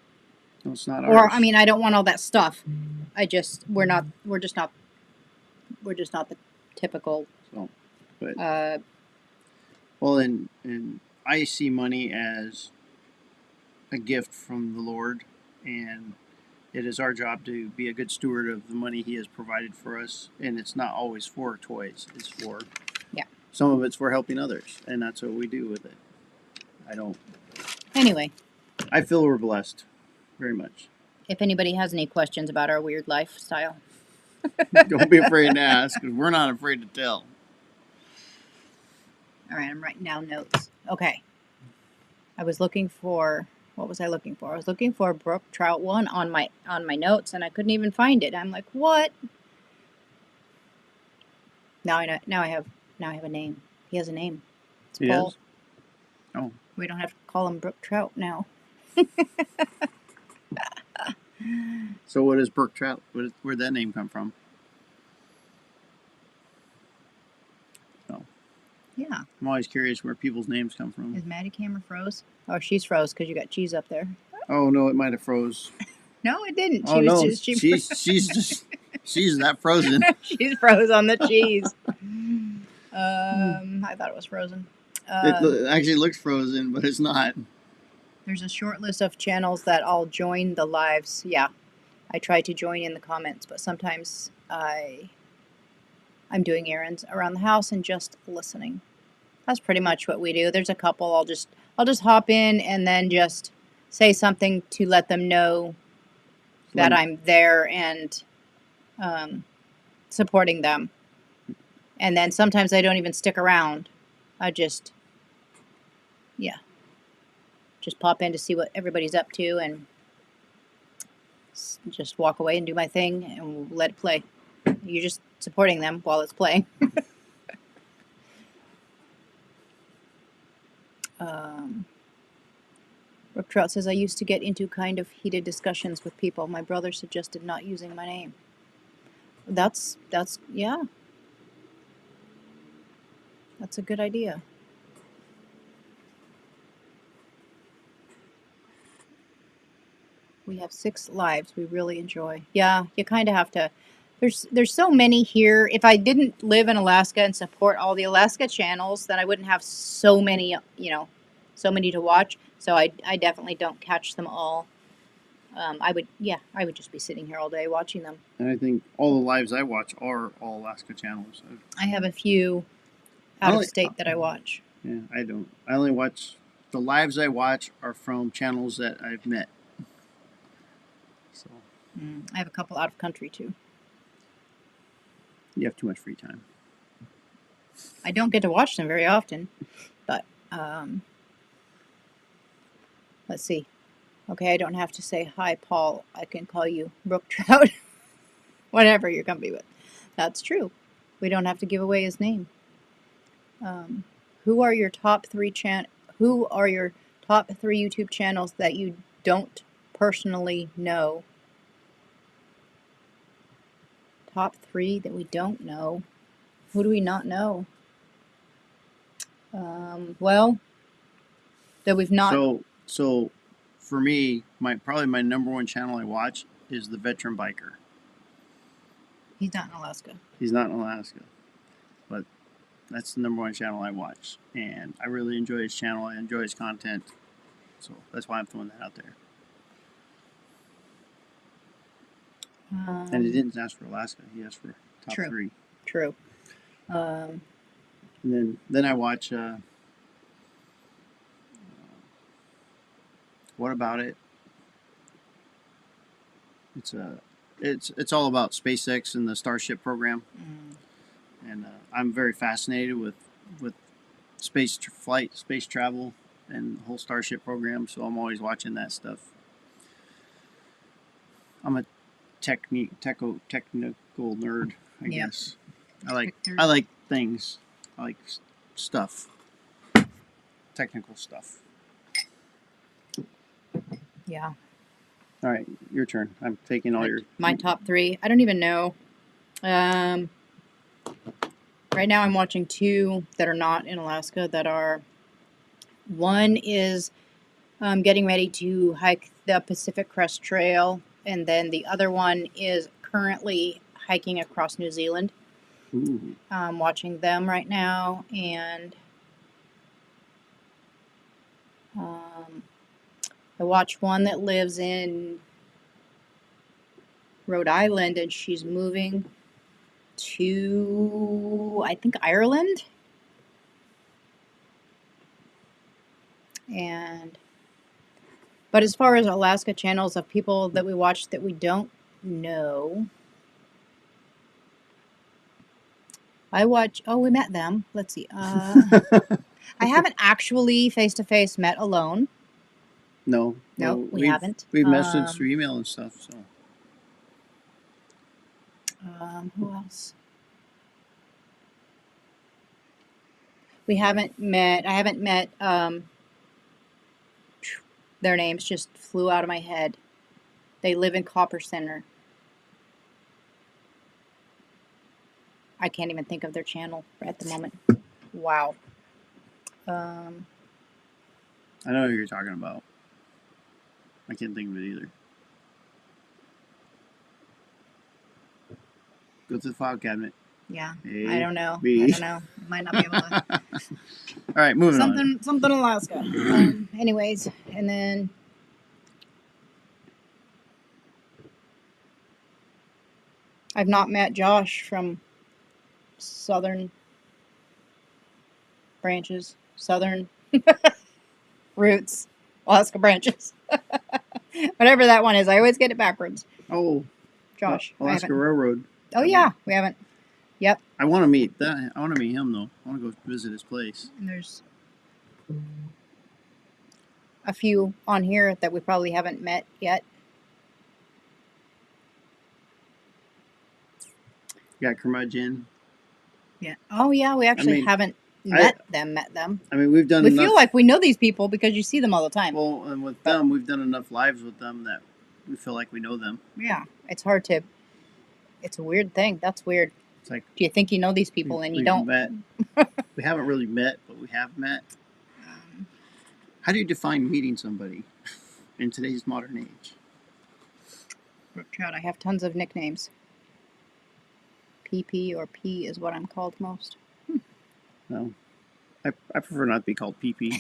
No, it's not Or, ours. I mean, I don't want all that stuff. We're just not the typical, So, but uh, well, and I see money as a gift from the Lord, and it is our job to be a good steward of the money He has provided for us. And it's not always for toys; it's for some of it's for helping others, and that's what we do with it. Anyway, I feel we're blessed, very much. if anybody has any questions about our weird lifestyle, Don't be afraid to ask, because we're not afraid to tell. all right, I'm writing down notes. Okay. What was I looking for? I was looking for a brook trout one on my notes, and I couldn't even find it. I'm like, what? Now I know. Now I have a name. He has a name. It's He Paul. does? Oh. We don't have to call him Brook Trout now. So what is brook trout? Where'd that name come from? Yeah. I'm always curious where people's names come from. Is Maddie camera froze? Oh, she's froze because you got cheese up there. Oh no, it might have froze. No, it didn't. Oh no, she's that frozen. She's froze on the cheese. I thought it was frozen. It actually looks frozen, but it's not. There's a short list of channels that I'll join the lives. Yeah, I try to join in the comments, but sometimes I'm doing errands around the house and just listening. That's pretty much what we do. There's a couple I'll just hop in and then just say something to let them know that I'm there and supporting them. And then sometimes I don't even stick around. I just pop in to see what everybody's up to and just walk away and do my thing and let it play. You're just supporting them while it's playing. Brook Trout says, I used to get into kind of heated discussions with people. My brother suggested not using my name. That's yeah. That's a good idea. We have 6 lives we really enjoy. Yeah, you kind of have to. There's so many here. If I didn't live in Alaska and support all the Alaska channels, then I wouldn't have so many, so many to watch. So I definitely don't catch them all. I would just be sitting here all day watching them. And I think all the lives I watch are all Alaska channels. I have a few out of state that I watch. Yeah, I don't. I only watch the lives I watch are from channels that I've met. So I have a couple out of country too. You have too much free time. I don't get to watch them very often, but let's see. Okay, I don't have to say hi, Paul. I can call you Brook Trout. Whatever you're going to be with. That's true. We don't have to give away his name. Who are your top three YouTube channels that you don't personally know? Top three that we don't know. Who do we not know? Well, that we've not. So for me, probably my number one channel I watch is the Veteran Biker. He's not in Alaska. He's not in Alaska, but that's the number one channel I watch, and I really enjoy his channel. I enjoy his content, so that's why I'm throwing that out there. And he didn't ask for Alaska; he asked for top True. three. True. And then I watch. What about it? It's all about SpaceX and the Starship program, and I'm very fascinated with space flight, space travel, and the whole Starship program. So I'm always watching that stuff. I'm a technical nerd, I guess. I like things. I like stuff, technical stuff. Yeah. All right, your turn. I'm taking all your... My top three. I don't even know. Right now I'm watching two that are not in Alaska that are... One is getting ready to hike the Pacific Crest Trail, and then the other one is currently hiking across New Zealand. Ooh. I'm watching them right now, and I watch one that lives in Rhode Island, and she's moving to, I think, Ireland. But as far as Alaska channels of people that we watch that we don't know, I watch. Oh, we met them. Let's see. I haven't actually face-to-face met Alone. No, we haven't. We've messaged through email and stuff. So. Who else? We haven't met. I haven't met. Their names just flew out of my head. They live in Copper Center. I can't even think of their channel at the moment. Wow. I know who you're talking about. I can't think of it either. Go to the file cabinet. Yeah. A, I don't know. B. I don't know. Might not be able to. All right, moving on. Something Alaska. Anyways, and then I've not met Josh from Southern Branches, Southern Roots, Alaska Branches. Whatever that one is. I always get it backwards. Oh, Josh. Alaska Railroad. Oh, yeah. We haven't. Yep. I want to meet that. I want to meet him, though. I want to go visit his place. And there's a few on here that we probably haven't met yet. You got Curmudgeon. Yeah. Oh, yeah. We actually haven't met them. I mean, we've done We feel like we know these people because you see them all the time. Well, and with them, we've done enough lives with them that we feel like we know them. Yeah. It's hard to... It's a weird thing. That's weird. It's like... Do you think you know these people and you don't? Met. We haven't really met, but we have met. How do you define meeting somebody in today's modern age? Brook Trout, I have tons of nicknames. PP or P is what I'm called most. No. I prefer not to be called PP.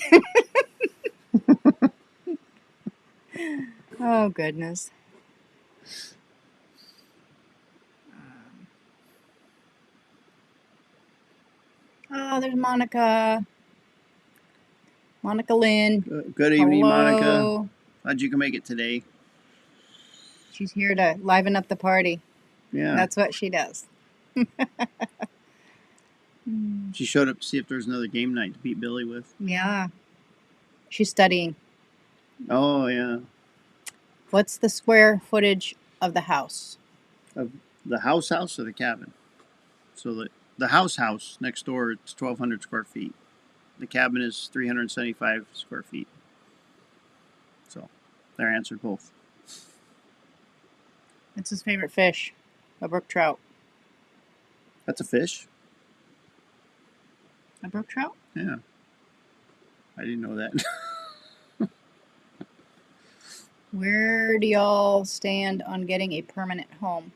Oh, goodness. Oh, there's Monica. Monica Lynn. Good evening, Hello. Monica. Glad you can make it today. She's here to liven up the party. Yeah. That's what she does. She showed up to see if there's another game night to beat Billy with. Yeah. She's studying. Oh, yeah. What's the square footage of the house? Of the house or the cabin? So the house next door, it's 1,200 square feet. the cabin is 375 square feet. So, they're answered both. It's his favorite fish, a brook trout. That's a fish. A brook trout? Yeah, I didn't know that. Where do y'all stand on getting a permanent home?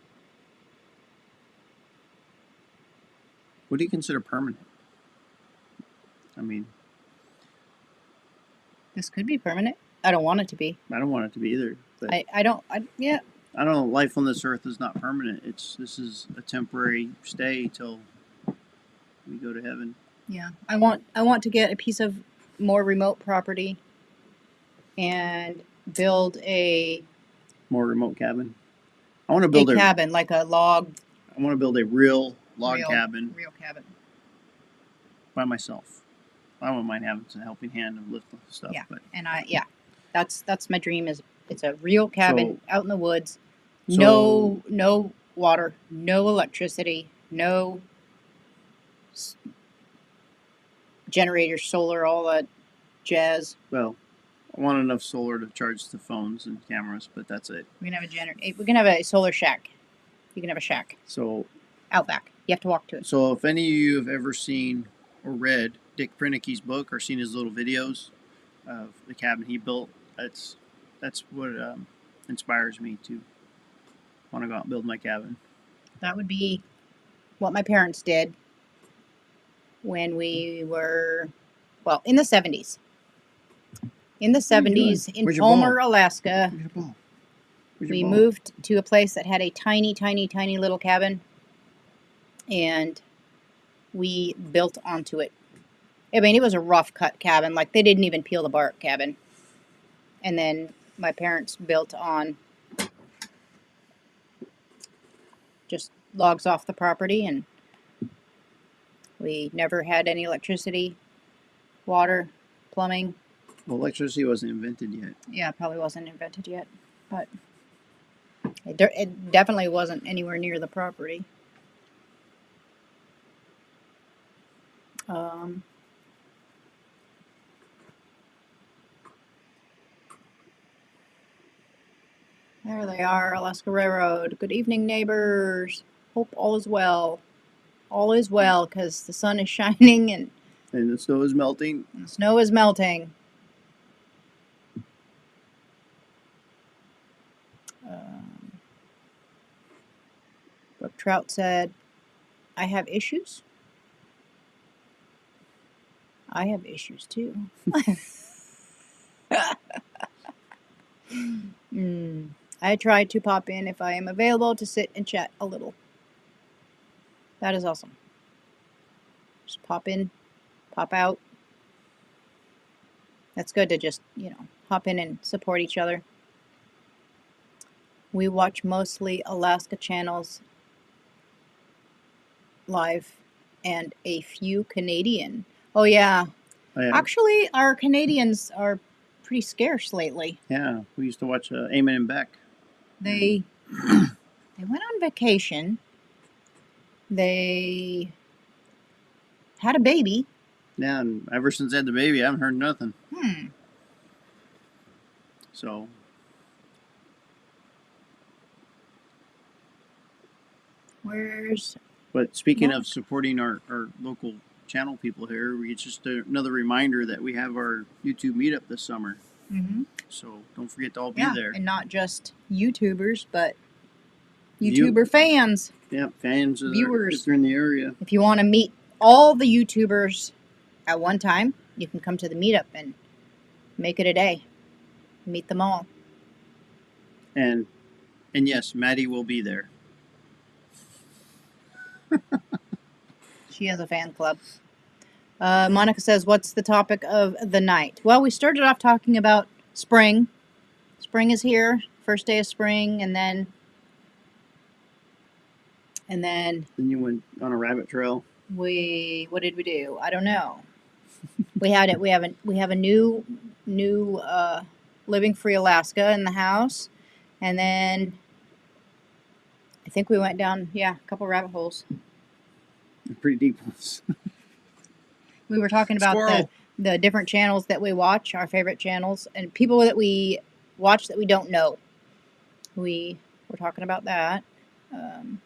What do you consider permanent? I mean, This could be permanent. I don't want it to be. I don't want it to be either. But I don't. Yeah. I don't know. Life on this earth is not permanent. This is a temporary stay till we go to heaven. Yeah. I want to get a piece of more remote property and build a More remote cabin. I want to build cabin, like a log. I want to build a real log cabin Real cabin. by myself. I wouldn't mind having some helping hand and lift stuff. Yeah. But And that's my dream. Is it's a real cabin out in the woods. So- No water, no electricity, no generator, solar, all that jazz. well, I want enough solar to charge the phones and cameras, but that's it. We can have a we can have a solar shack. You can have a shack So out back. You have to walk to it. So if any of you have ever seen or read Dick Prinicky's book or seen his little videos of the cabin he built, that's what inspires me to want to go out and build my cabin. That would be what my parents did when we were, well, in the 70s. In the 70s in Where's your Palmer, Alaska, Where's your ball? Where's your we ball? moved to a place that had a tiny, tiny, tiny little cabin, and we built onto it. I mean, it was a rough cut cabin. Like, they didn't even peel the bark cabin. And then my parents built on just logs off the property, and we never had any electricity, water, plumbing. Well, electricity wasn't invented yet. Yeah, it probably wasn't invented yet, but it definitely wasn't anywhere near the property. There they are, Alaska Railroad. Good evening, neighbors. Hope all is well. All is well, because the sun is shining and And the snow is melting. the snow is melting. Brooke Trout said, I have issues. I have issues too. I tried to pop in if I am available to sit and chat a little. That is awesome. Just pop in, pop out. That's good to just, hop in and support each other. We watch mostly Alaska channels live and a few Canadian. Oh, yeah. Actually, our Canadians are pretty scarce lately. Yeah, we used to watch Eamon and Beck. They went on vacation. They had a baby. Yeah, and ever since they had the baby, I haven't heard nothing. So, But speaking of supporting our local channel people here, it's just another reminder that we have our YouTube meetup this summer. Mm-hmm. So don't forget to all be there. And not just YouTubers, but YouTuber fans. Yeah, fans, viewers. If they're in the area. If you want to meet all the YouTubers at one time, you can come to the meetup and make it a day. Meet them all. And yes, Maddie will be there. She has a fan club. Monica says, what's the topic of the night? Well, we started off talking about spring. Spring is here. First day of spring. And then you went on a rabbit trail. What did we do? I don't know. We have a new Living Free Alaska in the house. And then I think we went down, a couple rabbit holes. Pretty deep ones. We were talking about Squirrel. the different channels that we watch, our favorite channels, and people that we watch that we don't know. We were talking about that. Um,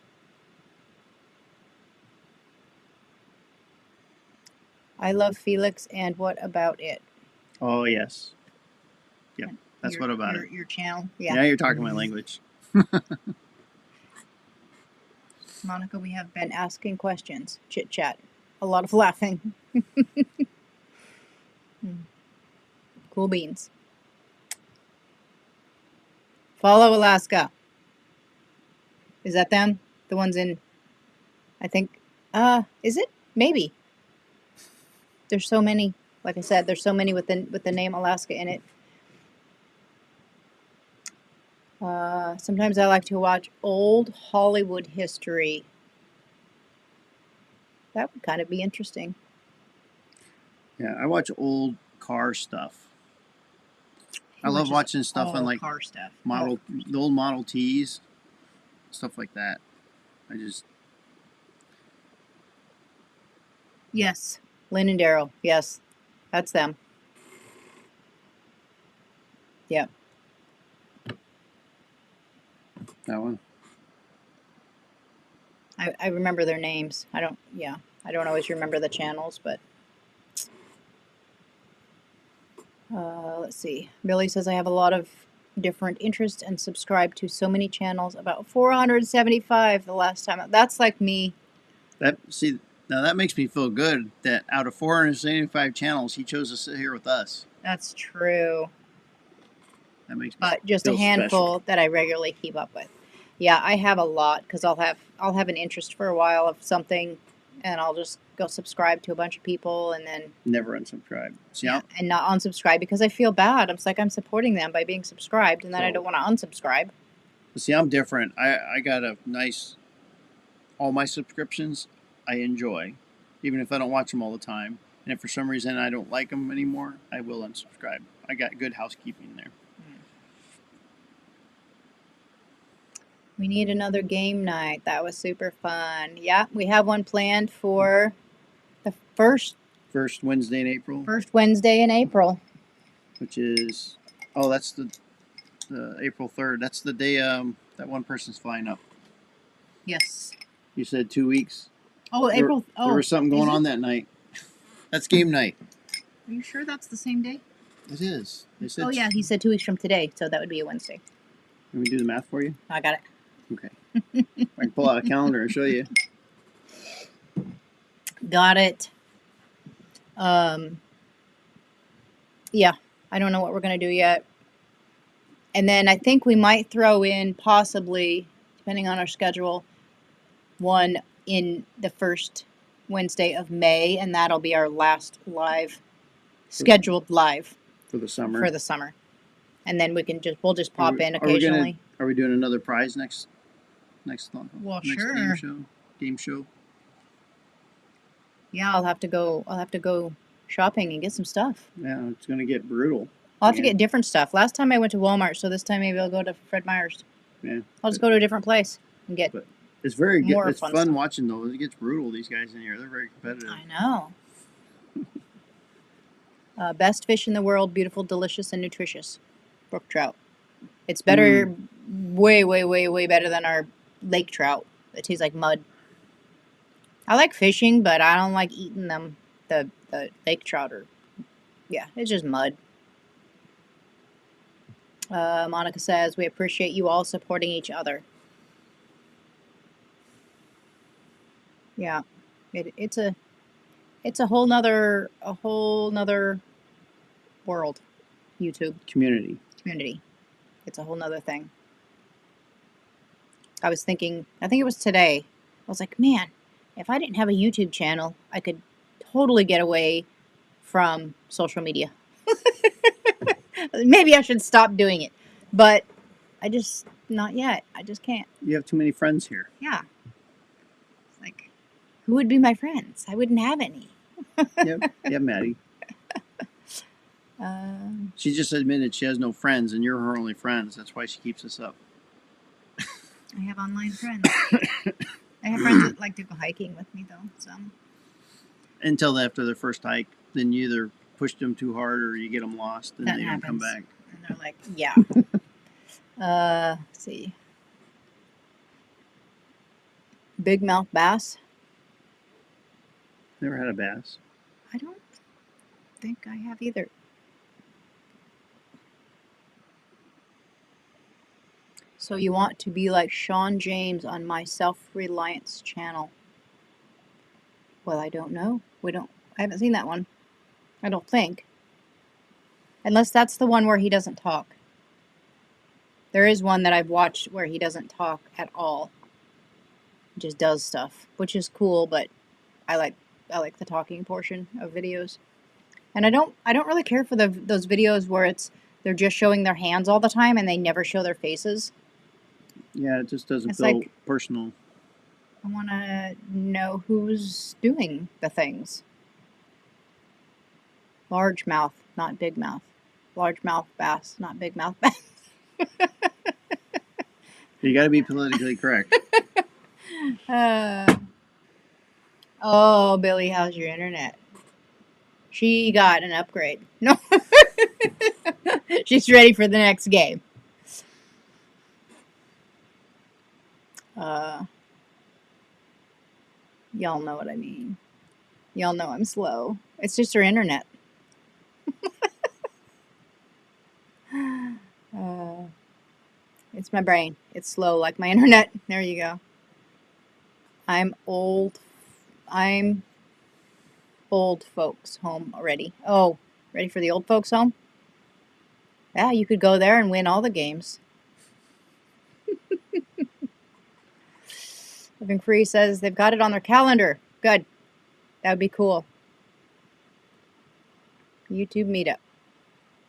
I love Felix, and what about it? Oh yes. Yep. And That's what about it. Your channel, Yeah, yeah. you're talking my language. Monica, we have been asking questions, chit chat, a lot of laughing. Cool beans. Follow Alaska. Is that them? The ones in, I think, is it? Maybe. There's so many. Like I said, there's so many with the name Alaska in it. Sometimes I like to watch old Hollywood history. That would kind of be interesting. Yeah, I watch old car stuff. I love Which is watching stuff on all like car stuff. the old Model Ts, stuff like that. I just Yes, Lynn and Daryl. Yes, that's them. Yep. that one. I remember their names. I don't. Yeah, I don't always remember the channels, but let's see. Billy says I have a lot of different interests and subscribe to so many channels. About 475 the last time. That's like me. Now that makes me feel good that out of 475 channels, he chose to sit here with us. That's true. That makes me But just a feel handful special. that I regularly keep up with. Yeah, I have a lot because I'll have an interest for a while of something, and I'll just go subscribe to a bunch of people, and then Never unsubscribe. See, yeah, and not unsubscribe because I feel bad. I'm like I'm supporting them by being subscribed, and then I don't want to unsubscribe. I'm different. I got a nice. All my subscriptions I enjoy, even if I don't watch them all the time. And if for some reason I don't like them anymore, I will unsubscribe. I got good housekeeping there. We need another game night. That was super fun. Yeah, we have one planned for the first First Wednesday in April, Wednesday in April. which is that's the April 3rd. That's the day that one person's flying up. Yes. You said 2 weeks. Oh, April. Oh, there was something going is it? on that night. That's game night. Are you sure that's the same day? It is. They said. Oh yeah, he said 2 weeks from today, so that would be a Wednesday. Let me do the math for you. I got it. Okay. I can pull out a calendar and show you. Got it. Yeah, I don't know what we're gonna do yet. And then I think we might throw in possibly, depending on our schedule, one in the first Wednesday of May, and that'll be our last scheduled live For the summer. for the summer. And then we'll just pop in occasionally. Are we doing another prize next Well, next sure. Game show. Yeah, I'll have to go shopping and get some stuff. Yeah, it's gonna get brutal. I'll have to get different stuff. Last time I went to Walmart, so this time maybe I'll go to Fred Meyer's. Yeah. I'll just go to a different place and get. It's very good. More It's fun fun stuff. watching though. It gets brutal. These guys in here, they're very competitive. I know. Best fish in the world, beautiful, delicious, and nutritious. Brook trout. It's better, way, way, way, way better than our lake trout. It tastes like mud. I like fishing, but I don't like eating them. The lake trout it's just mud. Monica says we appreciate you all supporting each other. Yeah, it's a whole nother world. YouTube Community. It's a whole nother thing. I was thinking, I think it was today. I was like, man, if I didn't have a YouTube channel, I could totally get away from social media. Maybe I should stop doing it, but not yet. I just can't. You have too many friends here. Yeah. Like, who would be my friends? I wouldn't have any. Yeah, Maddie. She just admitted she has no friends, and you're her only friends. That's why she keeps us up. I have online friends. I have friends that like to go hiking with me, though. So. until after their first hike. Then you either push them too hard or you get them lost and That they don't come happens. back. And they're like, yeah. Let's see. Big mouth bass. Never had a bass. I don't think I have either. So you want to be like Sean James on my self-reliance channel. Well, I don't know. I haven't seen that one. I don't think. Unless that's the one where he doesn't talk. There is one that I've watched where he doesn't talk at all. He just does stuff, which is cool, but I like the talking portion of videos. And I don't really care for those videos where they're just showing their hands all the time and they never show their faces. Yeah, it just doesn't It's feel like- personal. I want to know who's doing the things. Large mouth, not big mouth. Large mouth bass, not big mouth bass. You got to be politically correct. Oh, Billy, how's your internet? She got an upgrade. No. She's ready for the next game. Y'all know what I mean. Y'all know I'm slow. It's just her internet. It's my brain. It's slow like my internet. There you go. I'm old folks home already. Oh, ready for the old folks home? Yeah, you could go there and win all the games. Living Free says they've got it on their calendar. Good. That would be cool. YouTube meetup.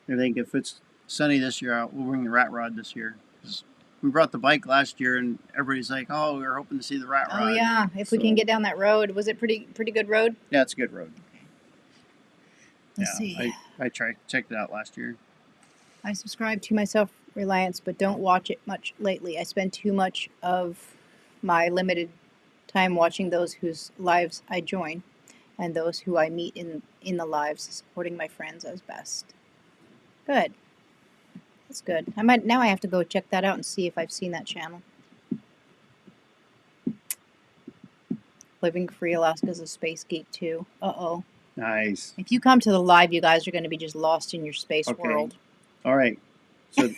I think if it's sunny this year, we'll bring the rat rod this year. 'Cause we brought the bike last year, and everybody's like, "Oh, we were hoping to see the rat rod." Oh yeah, if we can get down that road. Was it pretty good road? Yeah, it's a good road. Let's see. I checked it out last year. I subscribe to my self-reliance, but don't watch it much lately. I spend too much of my limited time watching those whose lives I join, and those who I meet in the lives, supporting my friends as best. Good. That's good. Now I have to go check that out and see if I've seen that channel. Living Free Alaska's a space geek too. Uh-oh. Nice. If you come to the live, you guys are going to be just lost in your space Okay. world. All right. So,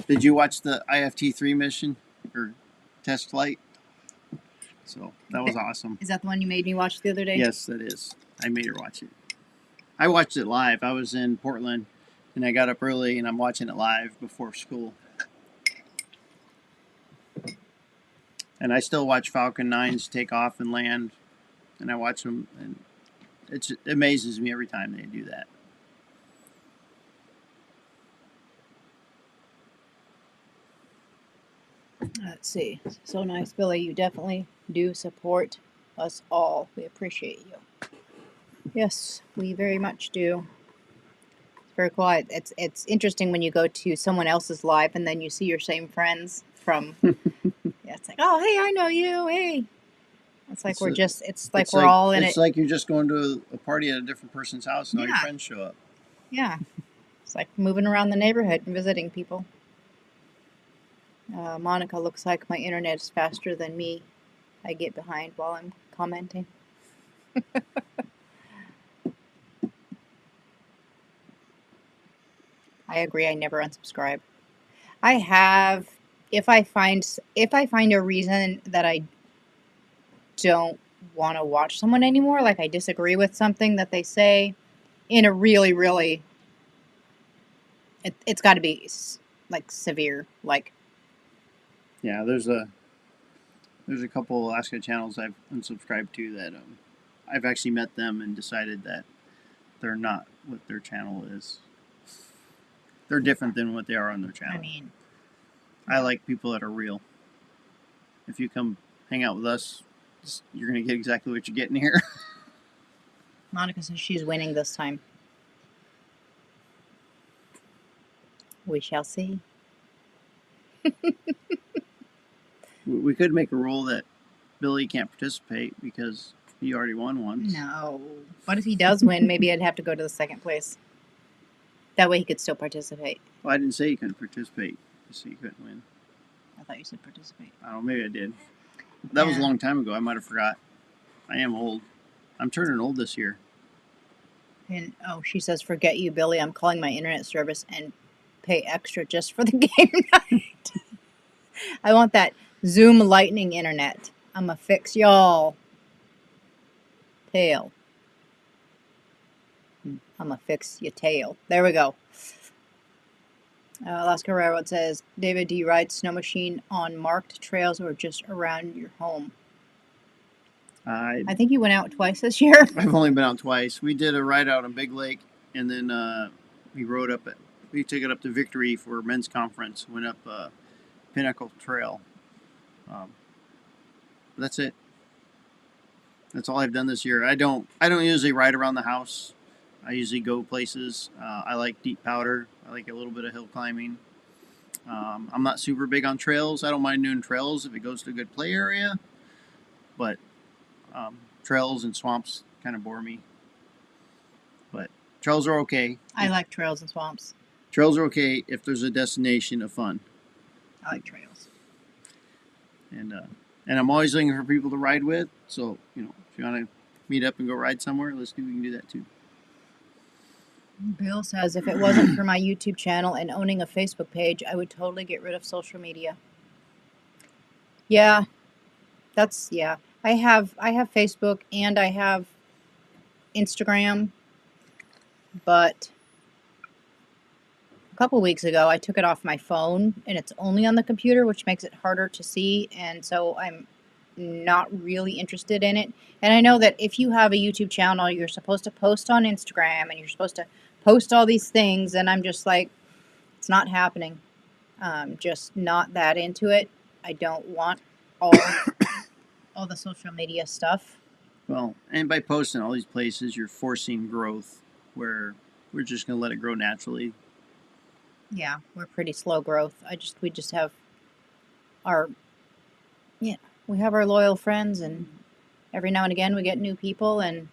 did you watch the IFT-3 mission or test flight? So that was awesome. Is that the one you made me watch the other day? Yes, that is. I made her watch it. I watched it live. I was in Portland, and I got up early, and I'm watching it live before school. And I still watch Falcon 9s take off and land, and I watch them, and it amazes me every time they do that. Let's see. So nice, Billy. You definitely do support us all. We appreciate you. Yes, we very much do. It's very cool. It's interesting when you go to someone else's live and then you see your same friends from. Yeah, it's like, oh, hey, I know you. Hey. It's like we're all in it. It's like you're just going to a party at a different person's house and all your Yeah. friends show up. Yeah. It's like moving around the neighborhood and visiting people. Monica, looks like my internet is faster than me. I get behind while I'm commenting. I agree. I never unsubscribe. I have, if I find a reason that I don't want to watch someone anymore, like I disagree with something that they say, in a really, really, it's got to be like severe, like. Yeah, there's a couple Alaska channels I've unsubscribed to that I've actually met them and decided that they're not what their channel is. They're different than what they are on their channel. I mean, I like people that are real. If you come hang out with us, you're going to get exactly what you're getting here. Monica says she's winning this time. We shall see. We could make a rule that Billy can't participate because He already won once. No. What if he does win? Maybe I'd have to go to the second place. That way he could still participate. Well, I didn't say he couldn't participate. I said he couldn't win. I thought you said participate. I don't know, maybe I did. That was a Yeah. long time ago. I might have forgot. I am old. I'm turning old this year. And she says, "Forget you, Billy. I'm calling my internet service and pay extra just for the game night. I want that Zoom Lightning internet. I'ma fix y'all tail. I'ma fix your tail. There we go." Alaska Railroad says, "David, do you ride snow machine on marked trails or just around your home?" I think you went out twice this year. I've only been out twice. We did a ride out on Big Lake, and then we took it up to Victory for men's conference. Went up Pinnacle Trail. That's it. That's all I've done this year. I don't usually ride around the house. I usually go places. I like deep powder. I like a little bit of hill climbing. I'm not super big on trails. I don't mind doing trails if it goes to a good play area, but trails and swamps kind of bore me. But trails are okay. I like trails and swamps. Trails are okay if there's a destination of fun. I like trails. And I'm always looking for people to ride with. So, if you want to meet up and go ride somewhere, we can do that too. Bill says, "If it wasn't for my YouTube channel and owning a Facebook page, I would totally get rid of social media." Yeah. I have Facebook and I have Instagram, but a couple weeks ago I took it off my phone and it's only on the computer, which makes it harder to see, and so I'm not really interested in it. And I know that if you have a YouTube channel, you're supposed to post on Instagram and you're supposed to post all these things, and I'm just like, it's not happening. Just not that into it. I don't want all the social media stuff. Well, and by posting all these places, you're forcing growth where we're just going to let it grow naturally. Yeah, we're pretty slow growth. We just have our we have our loyal friends, and every now and again we get new people, and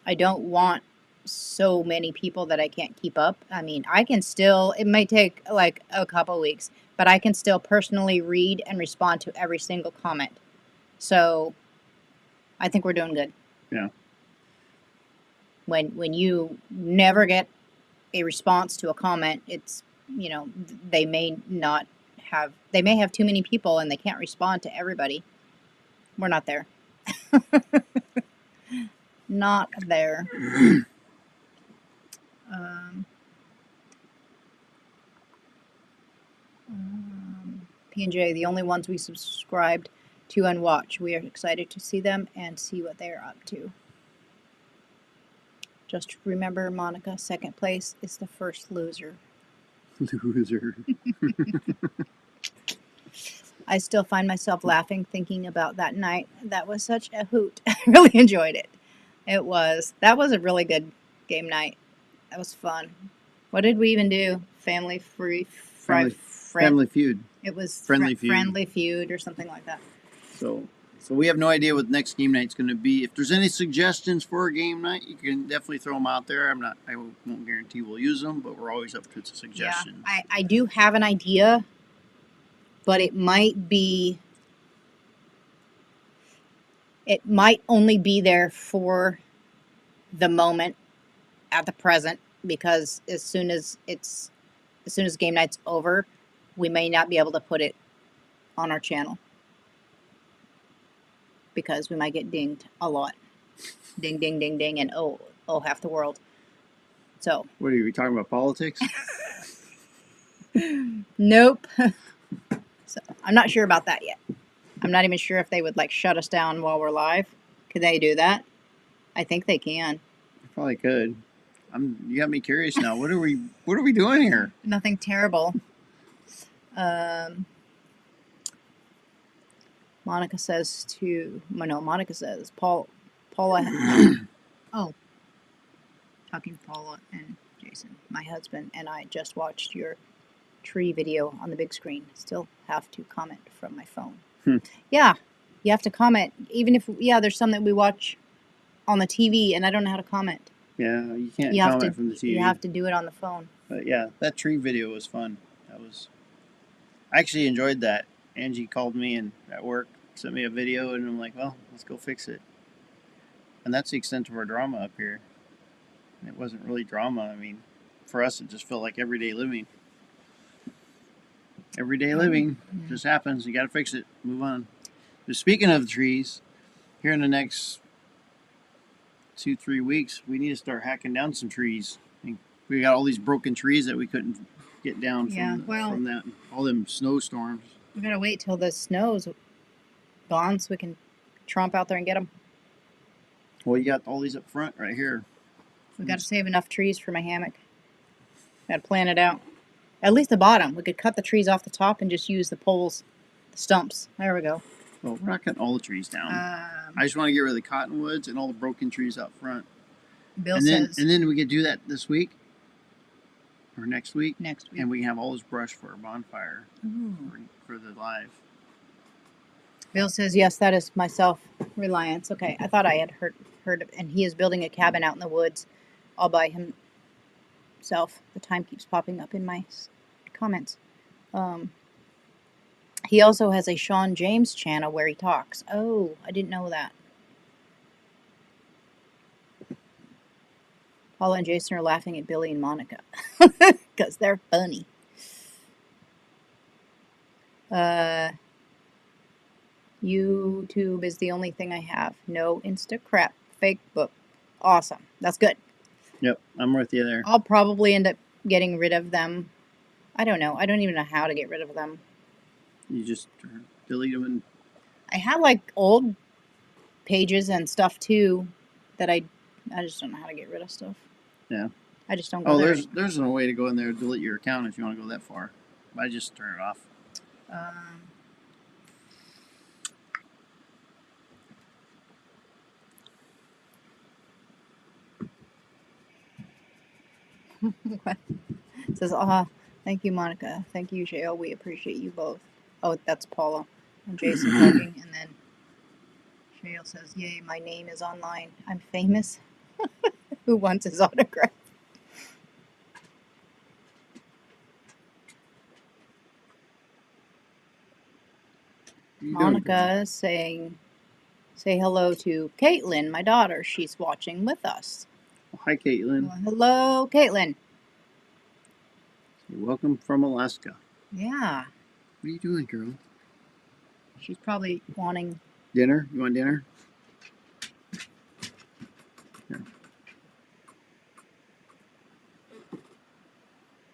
I don't want so many people that I can't keep up. I mean, I can still, it might take like a couple weeks, but I can still personally read and respond to every single comment. So I think we're doing good. Yeah. When you never get a response to a comment, it's, they may have too many people and they can't respond to everybody. We're not there. Not there. P&J, the only ones we subscribed to and watch. We are excited to see them and see what they are up to. Just remember, Monica, second place is the first loser. Loser. I still find myself laughing thinking about that night. That was such a hoot. I really enjoyed it. That was a really good game night. That was fun. What did we even do? Family Feud. It was Friendly Feud. Friendly Feud or something like that. So we have no idea what next game night's going to be. If there's any suggestions for a game night, you can definitely throw them out there. I won't guarantee we'll use them, but we're always up to suggestions. Yeah, I do have an idea, but it might only be there for the moment at the present, because as soon as game night's over, we may not be able to put it on our channel because we might get dinged a lot. Ding, ding, ding, ding, and half the world. So. What are you talking about, politics? Nope. So I'm not sure about that yet. I'm not even sure if they would shut us down while we're live. Could they do that? I think they can. Probably could. You got me curious now. What are we doing here? Nothing terrible. Monica says Paula. Talking to Paula and Jason. My husband and I just watched your tree video on the big screen. Still have to comment from my phone. Yeah, You have to comment, even if there's some that we watch on the TV, and I don't know how to comment. Yeah, you can't You have comment to. from the TV. You have to do it on the phone. But yeah, that tree video was fun. I actually enjoyed that. Angie called me and at work sent me a video, and I'm like, well, let's go fix it. And that's the extent of our drama up here. It wasn't really drama. I mean, for us, it just felt like everyday living. Everyday living just happens. You got to fix it. Move on. But speaking of trees, here in the next 2-3 weeks, we need to start hacking down some trees. I mean, we got all these broken trees that we couldn't get down from that all them snowstorms. We gotta wait till the snow's gone so we can tromp out there and get them. Well, you got all these up front right here. We gotta save enough trees for my hammock. Gotta plan it out. At least the bottom. We could cut the trees off the top and just use the poles, the stumps. There we go. Well, we're not cutting all the trees down. I just want to get rid of the cottonwoods and all the broken trees out front. Bill says. says And then we could do that this week or next week. next week. And we can have all this brush for our bonfire for the live. Bill says, yes, that is my self-reliance. Okay, I thought I had heard of, and he is building a cabin out in the woods all by himself. The time keeps popping up in my comments. He also has a Sean James channel where he talks. Oh, I didn't know that. Paula and Jason are laughing at Billy and Monica because they're funny. YouTube is the only thing I have. No Instacrap, fake book. Awesome. That's good. Yep, I'm with you there. I'll probably end up getting rid of them. I don't know. I don't even know how to get rid of them. You just delete them. And I have like old pages and stuff too that I just don't know how to get rid of stuff. Yeah. I just don't go there. There's a way to go in there and delete your account if you want to go that far. I just turn it off. What? It says, thank you, Monica. Thank you, Jael. We appreciate you both. Oh, that's Paula and Jason talking. And then Jael says, yay, my name is online. I'm famous. Who wants his autograph? Monica is saying, say hello to Caitlin, my daughter. She's watching with us. Well, hi, Caitlin. Well, hello, Caitlin. Welcome from Alaska. Yeah. What are you doing, girl? She's probably wanting dinner. You want dinner? Here.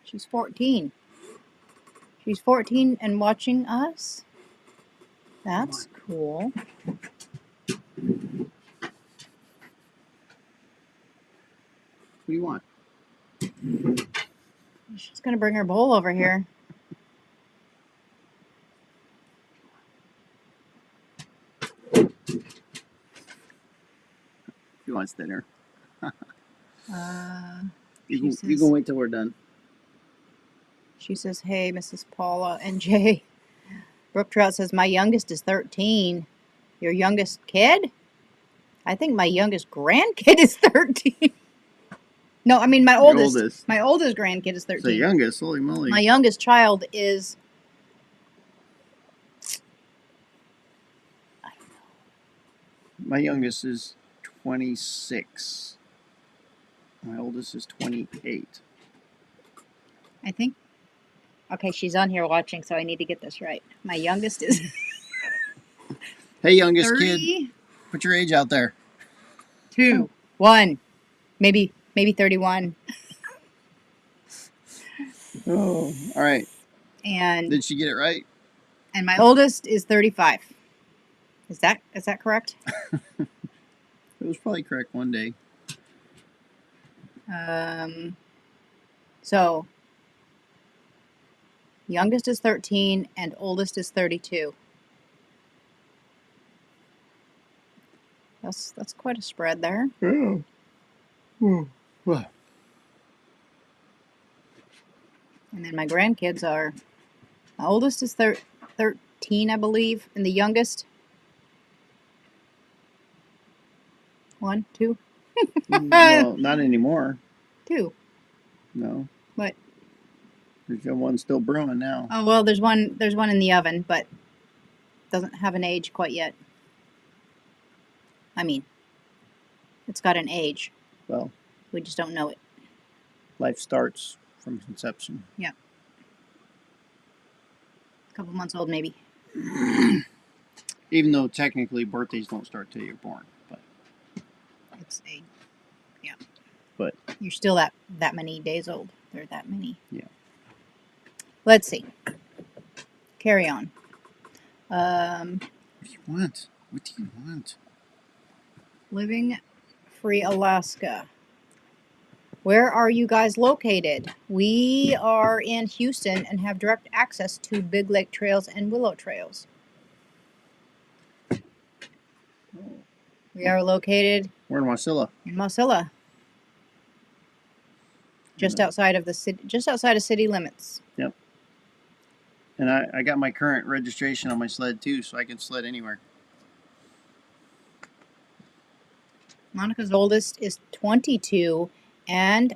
She's 14. She's 14 and watching us. That's cool. What do you want? She's going to bring her bowl over here. He wants dinner. You can wait till we're done. She says, hey, Mrs. Paula and Jay. Brooke Trout says, my youngest is 13. Your youngest kid? I think my youngest grandkid is 13. No, I mean my oldest. My oldest grandkid is 13. The youngest, holy moly. My youngest child is, I don't know. My youngest is 26. My oldest is 28. I think. Okay, she's on here watching, so I need to get this right. My youngest is Hey, youngest 30, kid. Put your age out there. 2, 1, maybe 31. Oh, all right. And did she get it right? And my oldest is 35. Is that correct? It was probably correct one day. So youngest is 13 and oldest is 32. That's quite a spread there. Yeah. What? And then my grandkids are, my oldest is 13, I believe, and the youngest One, two, Well, not anymore. two. No. What? There's one still brewing now. Oh well, there's one. There's one in the oven, but doesn't have an age quite yet. I mean, it's got an age. Well, We just don't know it. life starts from conception. Yeah. A couple months old, maybe. Even though technically birthdays don't start till you're born, but It's a, yeah. But you're still that many days old. They're that many. Yeah. Let's see. Carry on. what do you want? What do you want? Living Free Alaska. Where are you guys located? We are in Houston and have direct access to Big Lake trails and Willow trails. We are located We're in Wasilla. in Wasilla, just outside of the city, just outside of city limits. Yep. And I got my current registration on my sled too, so I can sled anywhere. Monica's oldest is 22, and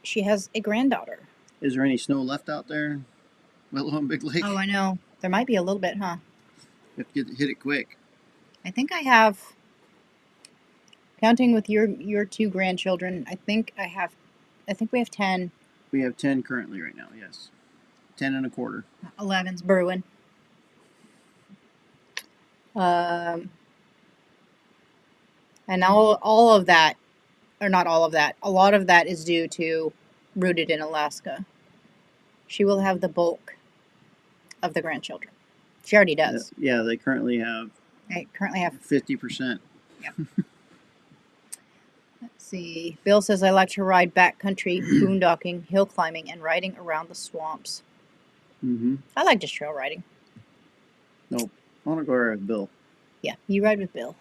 she has a granddaughter. Is there any snow left out there? Willow and Big Lake? Oh, I know. There might be a little bit, huh? You have to hit it quick. I think I have, counting with your two grandchildren, I think we have 10. We have 10 currently right now, yes. 10 and a quarter. 11's brewing. And all of that, or not all of that, a lot of that is due to Rooted in Alaska. She will have the bulk of the grandchildren. She already does. Yeah, they currently have I currently have 50%. Let's see. Bill says, I like to ride backcountry, boondocking, hill climbing, and riding around the swamps. Mm-hmm. I like just trail riding. Nope. I want to go ride with Bill. Yeah, you ride with Bill.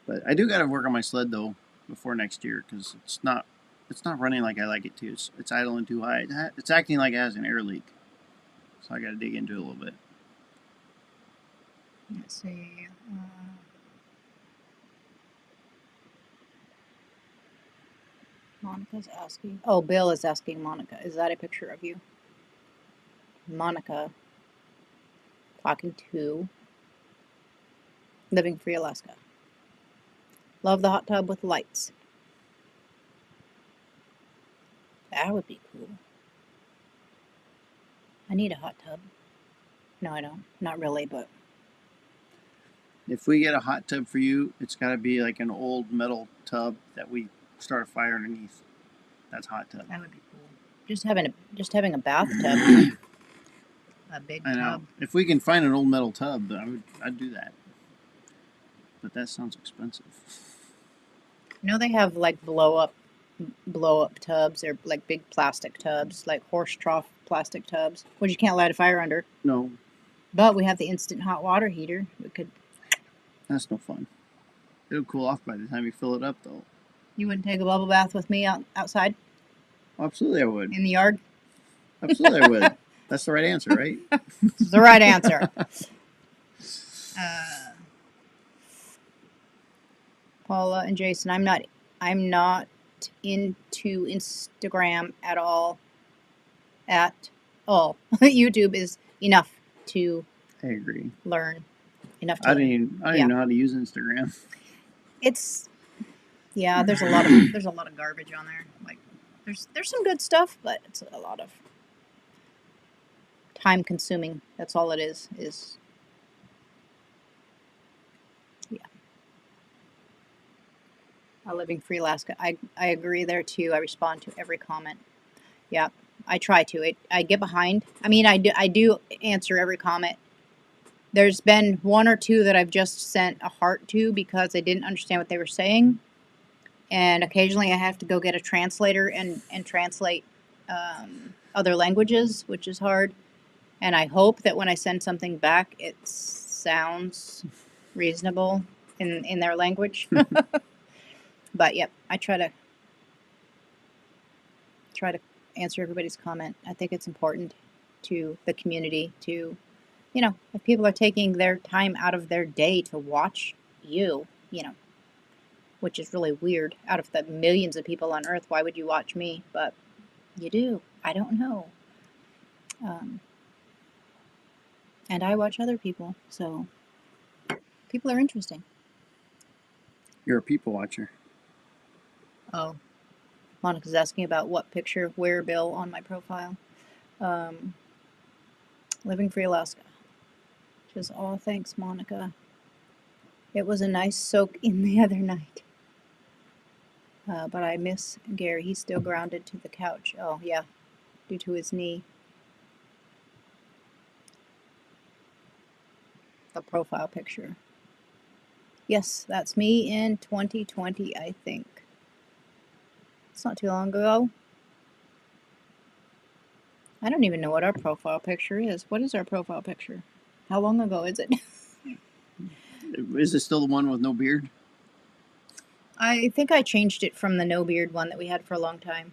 But I do got to work on my sled, though, before next year, because it's not running like I like it to. It's idling too high. It's acting like it has an air leak. So I got to dig into it a little bit. Let's see. Monica's asking. Oh, Bill is asking Monica. Is that a picture of you? Monica talking to Living Free Alaska. Love the hot tub with lights. That would be cool. I need a hot tub. No, I don't. Not really, but If we get a hot tub for you, it's got to be like an old metal tub that we start a fire underneath. That's hot tub. that would be cool. Just having a bathtub. A big I know. tub. If we can find an old metal tub, I'd do that. But that sounds expensive. You know they have like blow up tubs. They're like big plastic tubs, like horse trough plastic tubs, which you can't light a fire under. No, But we have the instant hot water heater. We could. that's no fun. It'll cool off by the time you fill it up, though. You wouldn't take a bubble bath with me outside Absolutely, I would. in the yard. Absolutely, I would. That's the right answer, right? It's the right answer. Paula and Jason, I'm not into Instagram at all. YouTube is enough to I agree. learn. Enough to I learn. didn't even know how to use Instagram. It's there's a lot of garbage on there. Like there's some good stuff, but it's a lot of time consuming. That's all it is Living Free Alaska. I agree there too. I respond to every comment. Yeah, I try to. I get behind. I mean, I do answer every comment. There's been one or two that I've just sent a heart to because I didn't understand what they were saying. And occasionally I have to go get a translator and translate other languages, which is hard. And I hope that when I send something back, it sounds reasonable in their language. But yep, I try to answer everybody's comment. I think it's important to the community to, if people are taking their time out of their day to watch you, which is really weird. Out of the millions of people on Earth, why would you watch me? But you do. I don't know. Um, and I watch other people, so people are interesting. You're a people watcher. Oh, Monica's asking about what picture, where, Bill, on my profile. Living Free Alaska. Just, oh, thanks, Monica. It was a nice soak in the other night. But I miss Gary. He's still grounded to the couch. Oh, yeah, due to his knee. The profile picture. Yes, that's me in 2020, I think. It's not too long ago. I don't even know what our profile picture is. What is our profile picture? How long ago is it? Is it still the one with no beard? I think I changed it from the no beard one that we had for a long time.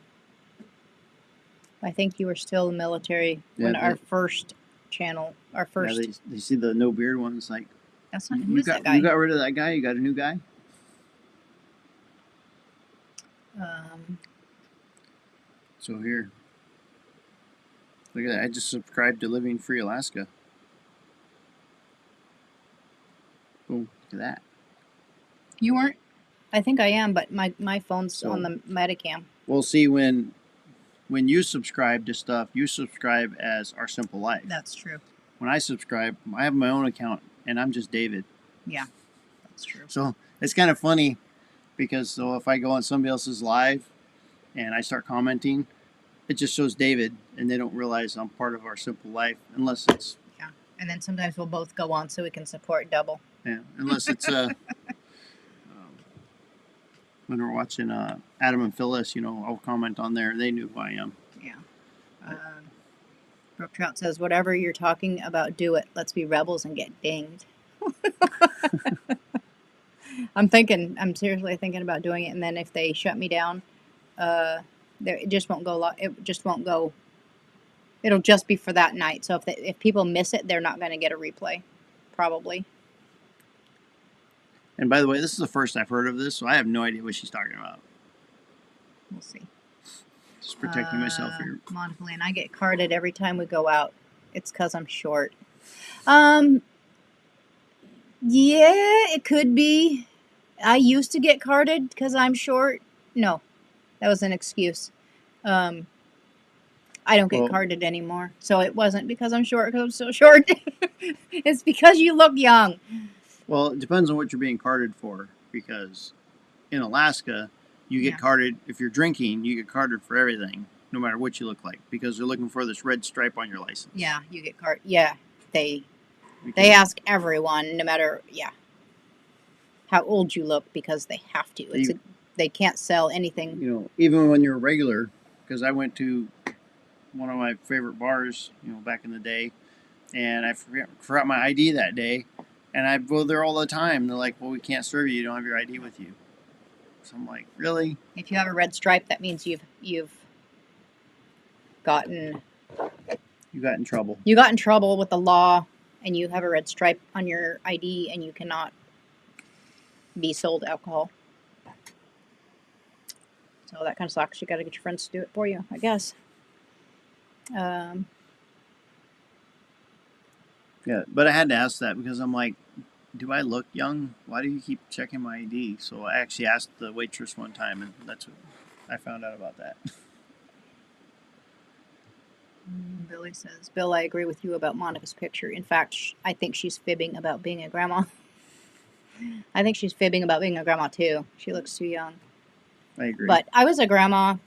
I think you were still in the military when our first channel, our first. Yeah, they see the no beard one. It's like, That's not who is that guy? You got rid of that guy. You got a new guy. So here, look at that. I just subscribed to Living Free Alaska. Boom! Look at that. You weren't. I think I am, but my phone's on the Metacam. We'll see when you subscribe to stuff, you subscribe as Our Simple Life. That's true. When I subscribe, I have my own account, and I'm just David. Yeah, that's true. So it's kind of funny because if I go on somebody else's live and I start commenting, it just shows David, and they don't realize I'm part of Our Simple Life unless it's. Yeah, and then sometimes we'll both go on so we can support double. Yeah, unless it's when we're watching Adam and Phyllis, I'll comment on there. They knew who I am. Yeah. Brooke Trout says, whatever you're talking about, do it. Let's be rebels and get dinged. I'm seriously thinking about doing it, and then if they shut me down, it just won't go. It just won't go. It'll just be for that night. So if people miss it, they're not going to get a replay, probably. And by the way, this is the first I've heard of this, so I have no idea what she's talking about. We'll see. Just protecting myself here. Monica Lynn, I get carded every time we go out. It's because I'm short. Yeah, it could be. I used to get carded because I'm short. No, that was an excuse. I don't get carded anymore. So it wasn't because I'm short, because I'm so short. It's because you look young. Well, it depends on what you're being carded for, because in Alaska, you get carded. If you're drinking, you get carded for everything, no matter what you look like, because they're looking for this red stripe on your license. Yeah, you get carded. Yeah, they ask everyone, no matter how old you look, because they have to. They can't sell anything. Even when you're regular, because I went to one of my favorite bars, back in the day, and I forgot my ID that day. And I go there all the time. They're like, well, we can't serve you. You don't have your ID with you. So I'm like, really? If you have a red stripe, that means you've gotten... You got in trouble. You got in trouble with the law, and you have a red stripe on your ID, and you cannot be sold alcohol. So that kind of sucks. You got to get your friends to do it for you, I guess. Yeah, but I had to ask that because I'm like, do I look young? Why do you keep checking my ID? So I actually asked the waitress one time, and that's what I found out about that. Billy says, Bill, I agree with you about Monica's picture. In fact, I think she's fibbing about being a grandma. I think she's fibbing about being a grandma, too. She looks too young. I agree. But I was a grandma.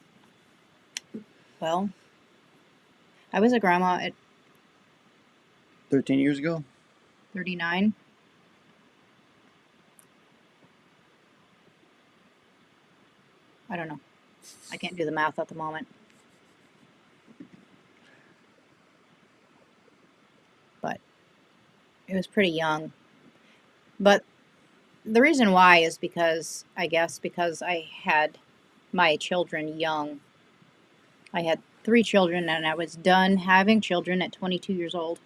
Well, I was a grandma at 13 years ago? 39. I don't know. I can't do the math at the moment. But it was pretty young. But the reason why is because I had my children young. I had 3 children, and I was done having children at 22 years old.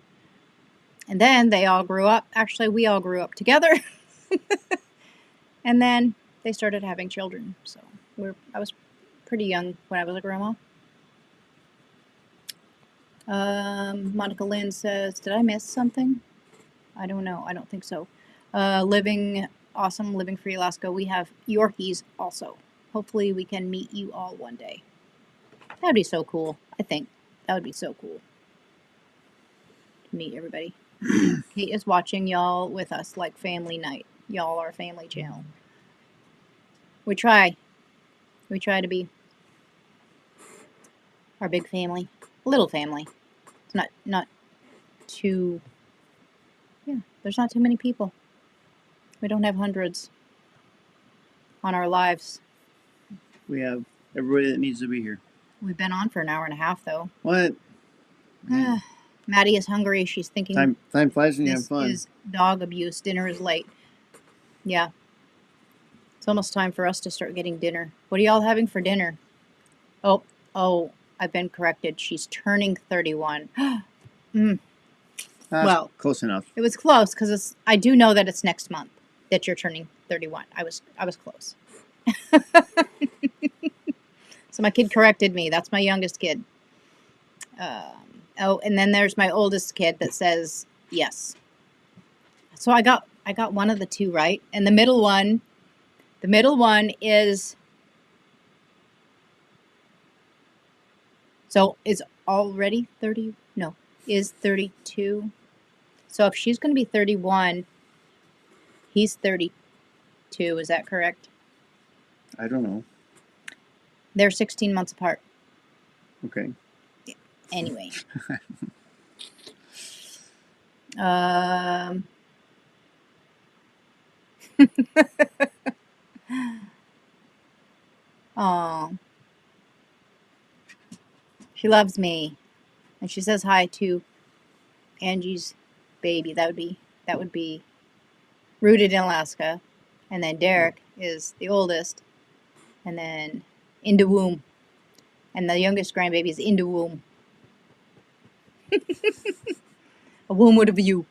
And then they all grew up. Actually, we all grew up together. And then they started having children. So I was pretty young when I was a grandma. Monica Lynn says, did I miss something? I don't know. I don't think so. Living Free Alaska. We have Yorkies also. Hopefully we can meet you all one day. That would be so cool. I think that would be so cool to meet everybody. Kate is watching y'all with us like family night. Y'all are family channel. We try. We try to be our big family. Little family. It's not too, yeah, there's not too many people. We don't have hundreds on our lives. We have everybody that needs to be here. We've been on for an hour and a half, though. What? Maddie is hungry. She's thinking Time flies when you have this fun. is dog abuse. Dinner is late. Yeah. It's almost time for us to start getting dinner. What are y'all having for dinner? Oh, I've been corrected. She's turning 31. Well, close enough. It was close because I do know that it's next month that you're turning 31. I was close. So my kid corrected me. That's my youngest kid. And then there's my oldest kid that says yes. So I got one of the two right, and the middle one is already 30. No, is 32. So if she's going to be 31, he's 32. Is that correct? I don't know. They're 16 months apart. Okay. Anyway. Oh, she loves me, and she says hi to Angie's baby. That would be rooted in Alaska, and then Derek is the oldest, and then into womb, and the youngest grandbaby is into womb. A womb with a view.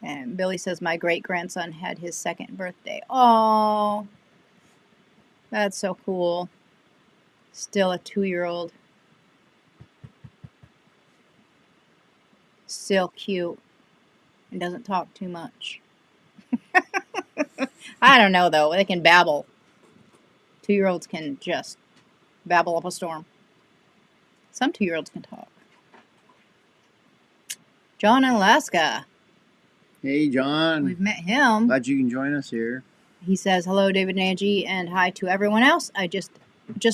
And Billy says my great grandson had his second birthday. Oh, that's so cool. Still a 2-year-old. Still cute. And doesn't talk too much. I don't know though. They can babble. 2-year-olds can just babble up a storm. Some 2-year-olds can talk. John in Alaska. Hey, John. We've met him. Glad you can join us here. He says, hello, David and Angie, and hi to everyone else. I just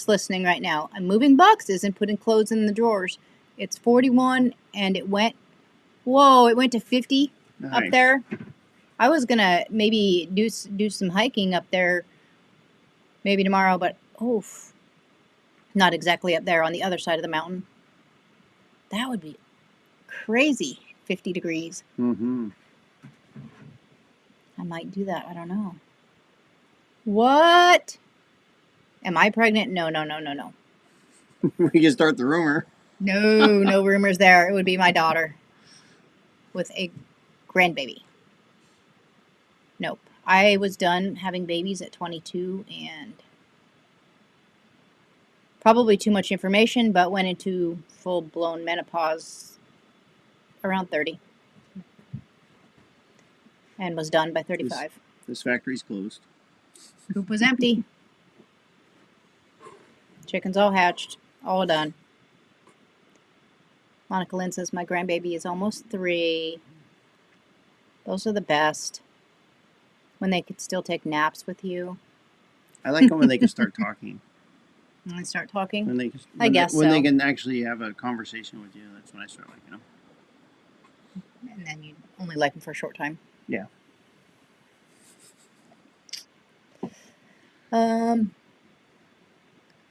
listening right now. I'm moving boxes and putting clothes in the drawers. It's 41, and it went to 50 up there. I was going to maybe do some hiking up there maybe tomorrow, but not exactly up there on the other side of the mountain. That would be crazy, 50 degrees. Mm-hmm. I might do that. I don't know. What? Am I pregnant? No. We can start the rumor. No rumors there. It would be my daughter with a grandbaby. Nope. I was done having babies at 22 and probably too much information, but went into full-blown menopause around 30 and was done by 35. This factory's closed. Coop was empty. Chickens all hatched, all done. Monica Lynn says, my grandbaby is almost 3. Those are the best. When they could still take naps with you. I like them when they can start talking. When they start talking? When they can actually have a conversation with you, that's when I start liking them. And then you only like them for a short time. Yeah.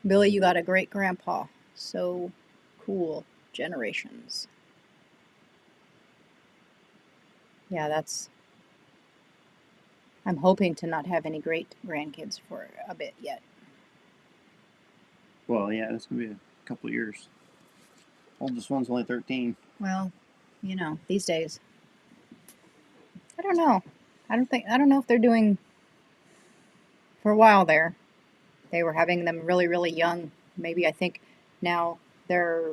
Billy, you got a great grandpa. So cool. Generations. Yeah, I'm hoping to not have any great grandkids for a bit yet. Well, yeah, it's going to be a couple of years. Oldest one's only 13. Well, these days. I don't know. I don't know if they're doing, for a while there, they were having them really, really young. Maybe I think now they're,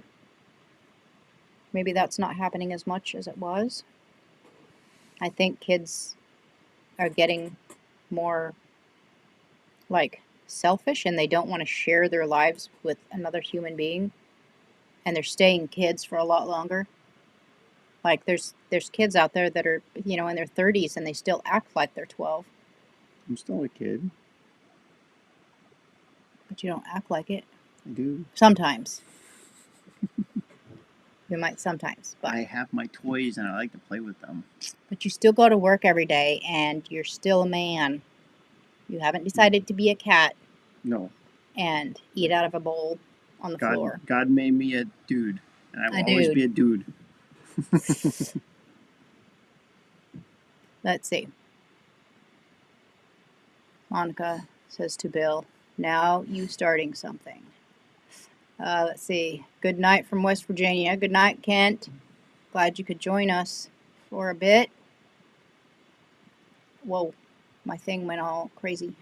maybe that's not happening as much as it was. I think kids are getting more like selfish and they don't want to share their lives with another human being, and they're staying kids for a lot longer. Like there's kids out there that are, you know, in their 30s and they still act like they're 12, I'm still a kid. but you don't act like it. I do. Sometimes. You might sometimes, I have my toys and I like to play with them. but you still go to work every day and you're still a man. You haven't decided to be a cat No. and eat out of a bowl on the floor. God made me a dude, and I will A always dude. be a dude. Let's see. Monica says to Bill, now you starting something. Let's see. Good night from West Virginia. Good night, Kent. Glad you could join us for a bit. Whoa, my thing went all crazy.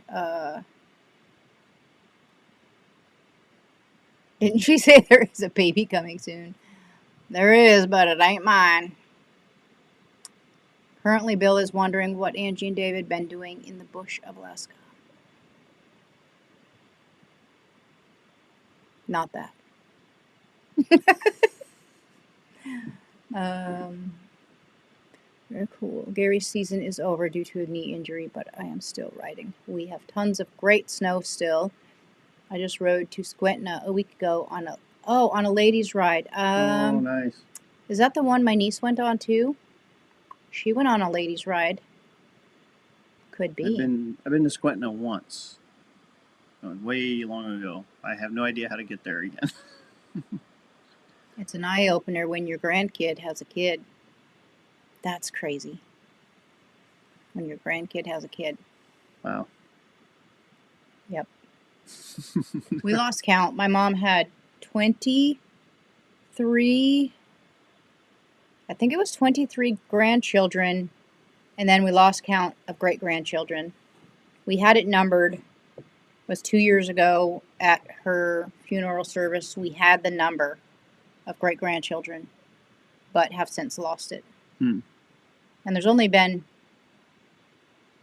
Didn't she say there is a baby coming soon? There is, but it ain't mine. Currently, Bill is wondering what Angie and David been doing in the bush of Alaska. Not that. Very cool. Gary's season is over due to a knee injury, but I am still riding. We have tons of great snow still. I just rode to Squetna a week ago on a ladies' ride. Oh, nice. Is that the one my niece went on too? She went on a ladies' ride. Could be. I've been to Squetna once. Way long ago. I have no idea how to get there again. It's an eye opener when your grandkid has a kid. That's crazy. When your grandkid has a kid. Wow. Yep. We lost count. My mom had 23, I think it was 23 grandchildren, and then we lost count of great grandchildren. We had it numbered. It was 2 years ago at her funeral service. We had the number of great grandchildren, but have since lost it. Hmm. And there's only been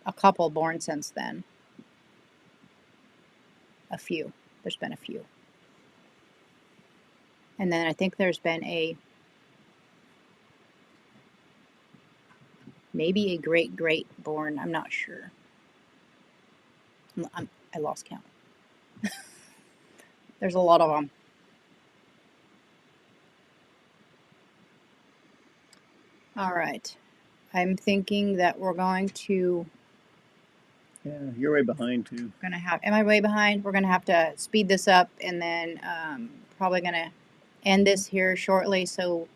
a couple born since then. A few. There's been a few. And then I think there's been maybe a great born. I'm not sure. I lost count. There's a lot of them. All right. I'm thinking that we're going to Yeah, you're way behind too. am I way behind? We're gonna have to speed this up and then probably gonna end this here shortly so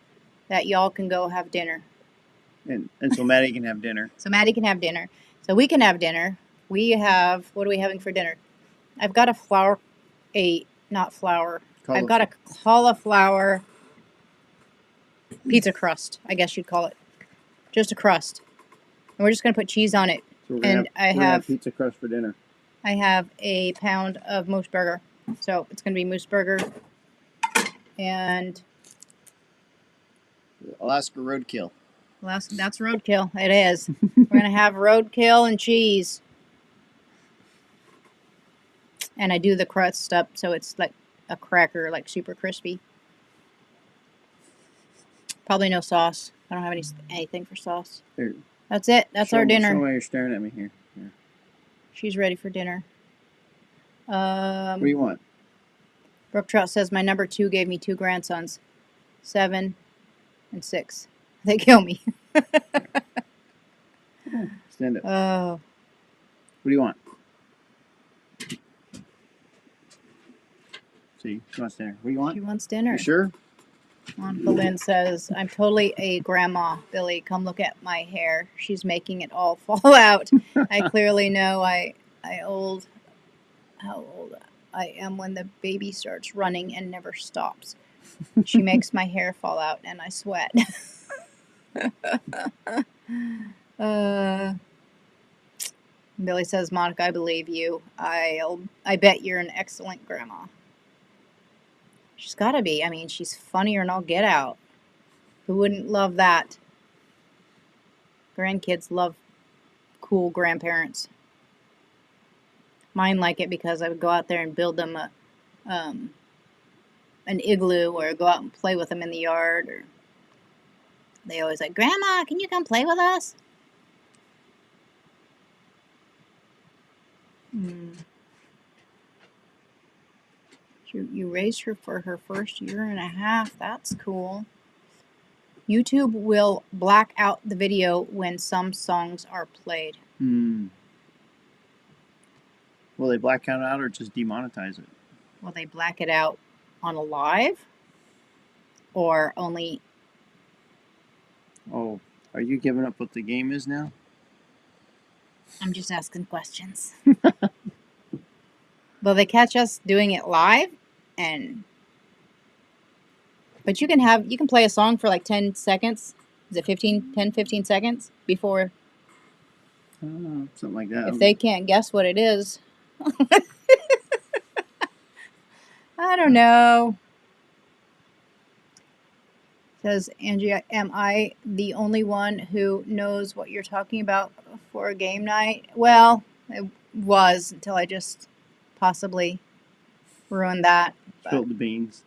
that y'all can go have dinner. And so Maddie can have dinner. So Maddie can have dinner. So we can have dinner. What are we having for dinner? I've got I've got a cauliflower pizza crust, I guess you'd call it. Just a crust. And we're just gonna put cheese on it. So we're gonna And have pizza crust for dinner. I have a pound of moose burger. So it's gonna be moose burger and Alaska roadkill. that's roadkill. It is. We're gonna have roadkill and cheese. And I do the crust up so it's like a cracker, like super crispy. Probably no sauce. I don't have anything for sauce. Here, That's it. That's our Show dinner. me why you're staring at me here. Here. She's ready for dinner. What do you want? Brooke Trout says my number 2 gave me 2 grandsons, 7 and 6. They kill me. Stand up. Oh, What do you want? See, she wants dinner. What do you want? she wants dinner. You sure? Monica Lynn says, I'm totally a grandma. Billy, come look at my hair. She's making it all fall out. I clearly know how old I am when the baby starts running and never stops. She makes my hair fall out and I sweat. Billy says, Monica, I believe you. I bet you're an excellent grandma. She's got to be. I mean, she's funnier than all get out. Who wouldn't love that? Grandkids love cool grandparents. Mine like it because I would go out there and build them an igloo, or go out and play with them in the yard. Or they always like, Grandma, can you come play with us? You raised her for her first year and a half. That's cool. YouTube will black out the video when some songs are played. Will they black it out or just demonetize it? Will they black it out on a live? Or only... Oh, are you giving up what the game is now? I'm just asking questions. Will they catch us doing it live? But you can play a song for like 10 seconds. Is it 15 seconds before? Something like that. If they can't guess what it is. I don't know. Says Angie, am I the only one who knows what you're talking about for a game night? Well, it was until I just possibly ruined that. Spilled the beans.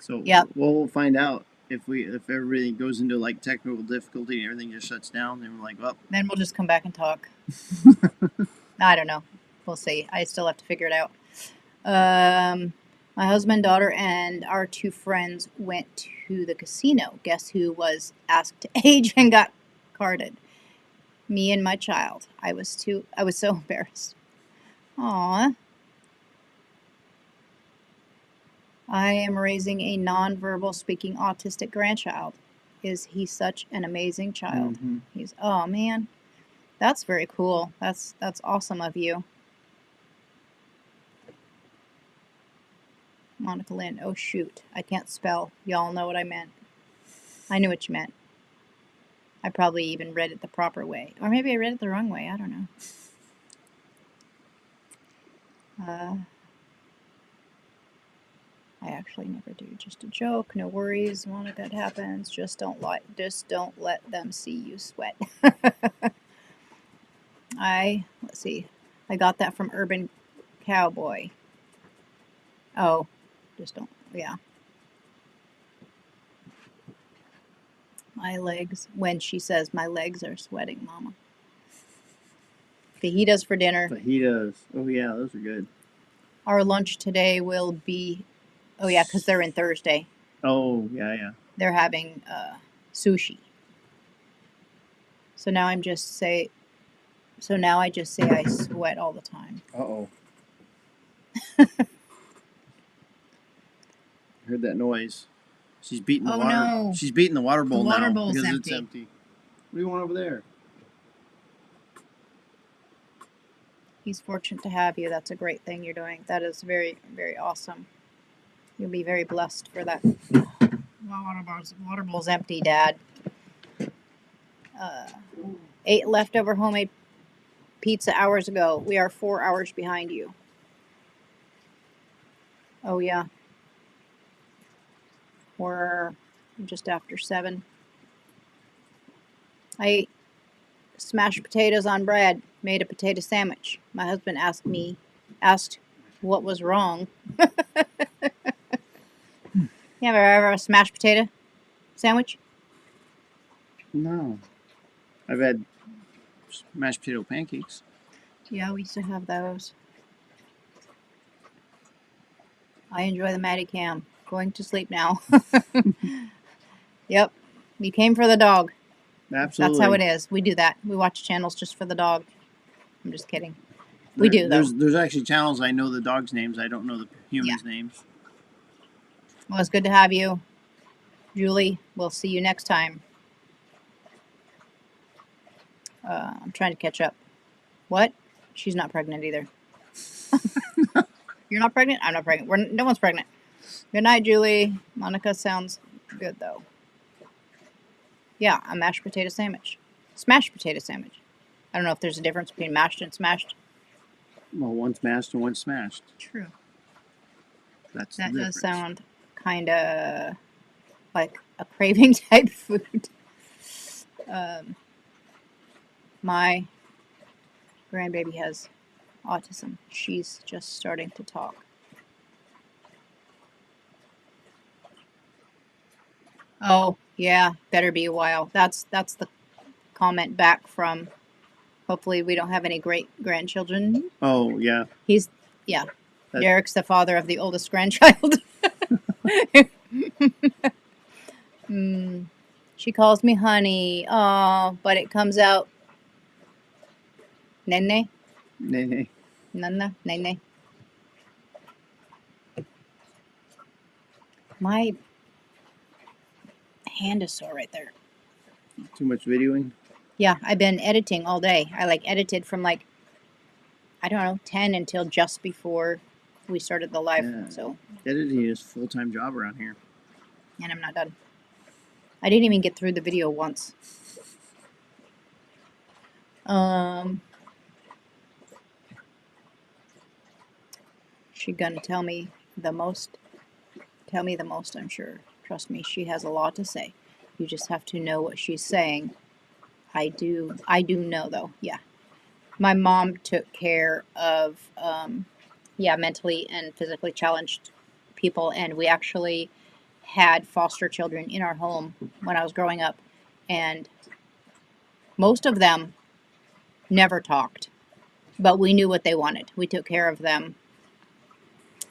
So Yep. we'll find out if everybody goes into like technical difficulty and everything just shuts down. Then we're like, well, Then we'll just come back and talk. I don't know. We'll see. I still have to figure it out. My husband, daughter, and our 2 friends went to the casino. Guess who was asked to age and got carded? Me and my child. I was so embarrassed. Aww. I am raising a nonverbal speaking autistic grandchild. Is he such an amazing child? He's, oh man. That's very cool. That's awesome of you. Monica Lynn. Oh shoot. I can't spell. Y'all know what I meant. I knew what you meant. I probably even read it the proper way. Or maybe I read it the wrong way. I don't know. I actually never do. Just a joke. No worries, Monica. It happens. Just don't let them see you sweat. Let's see. I got that from Urban Cowboy. Oh, just don't. Yeah. My legs. When she says my legs are sweating, Mama. Fajitas for dinner. Fajitas. Oh yeah, those are good. Our lunch today will be. Oh yeah, because they're in Thursday. Oh yeah. They're having sushi. So now I just say I sweat all the time. Uh-oh. Heard that noise. She's beating the Oh, water. no. She's beating the water bowl The water now bowl's because empty. it's empty. What do you want over there? He's fortunate to have you. That's a great thing you're doing. That is very, very awesome. You'll be very blessed for that. Water bowl's empty, Dad. Ate leftover homemade pizza hours ago. We are 4 hours behind you. Oh, yeah. We're just after 7. I ate smashed potatoes on bread, made a potato sandwich. My husband asked what was wrong. You ever a smashed potato sandwich? No. I've had mashed potato pancakes. Yeah, we used to have those. I enjoy the Matty Cam. Going to sleep now. Yep. You came for the dog. Absolutely. That's how it is. We do that. We watch channels just for the dog. I'm just kidding. We do, though. There's actually channels I know the dogs' names. I don't know the humans' names. Well, it's good to have you. Julie, we'll see you next time. I'm trying to catch up. What? She's not pregnant either. You're not pregnant? I'm not pregnant. No one's pregnant. Good night, Julie. Monica sounds good, though. Yeah, a mashed potato sandwich. Smashed potato sandwich. I don't know if there's a difference between mashed and smashed. Well, one's mashed and one's smashed. True. That's That the does difference. sound kind of like a craving type food. My grandbaby has autism. She's just starting to talk. Oh, yeah, better be a while. That's the comment back from, hopefully we don't have any great grandchildren. Oh yeah. He's, yeah, That- Derek's the father of the oldest grandchild. She calls me honey. Oh, but it comes out nene, Nay. nana, nene. My hand is sore right there. Too much videoing. Yeah, I've been editing all day. I like edited from like, I don't know, 10 until just before we started the live. Yeah. So, Editing is a full-time job around here. and I'm not done. I didn't even get through the video once. She gonna tell me the most. Tell me the most, I'm sure. Trust me, she has a lot to say. You just have to know what she's saying. I do know though. Yeah. My mom took care of, mentally and physically challenged people, and we actually had foster children in our home when I was growing up, and most of them never talked, but we knew what they wanted. We took care of them.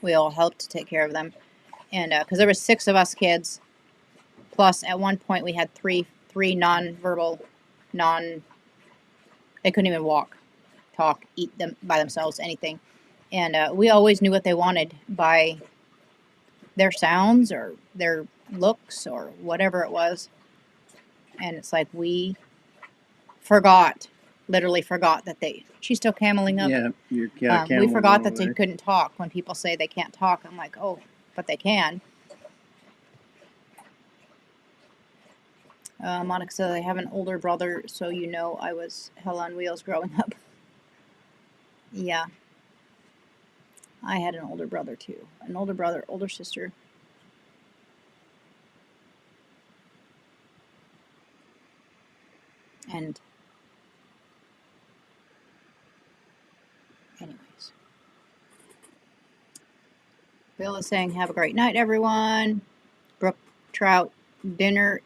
We all helped to take care of them, and because there were 6 of us kids, plus at one point we had three non-verbal, they couldn't even walk, talk, eat them by themselves, anything, and we always knew what they wanted by their sounds or their looks or whatever it was, and it's like we literally forgot that she's still cameling up. Yeah, We forgot that they couldn't talk. When people say they can't talk, I'm like, oh, but they can. Monica says, I have an older brother, so you know I was hell on wheels growing up. Yeah. I had an older brother, too. An older brother, older sister. And anyways. Bill is saying, have a great night, everyone. Brook Trout dinner.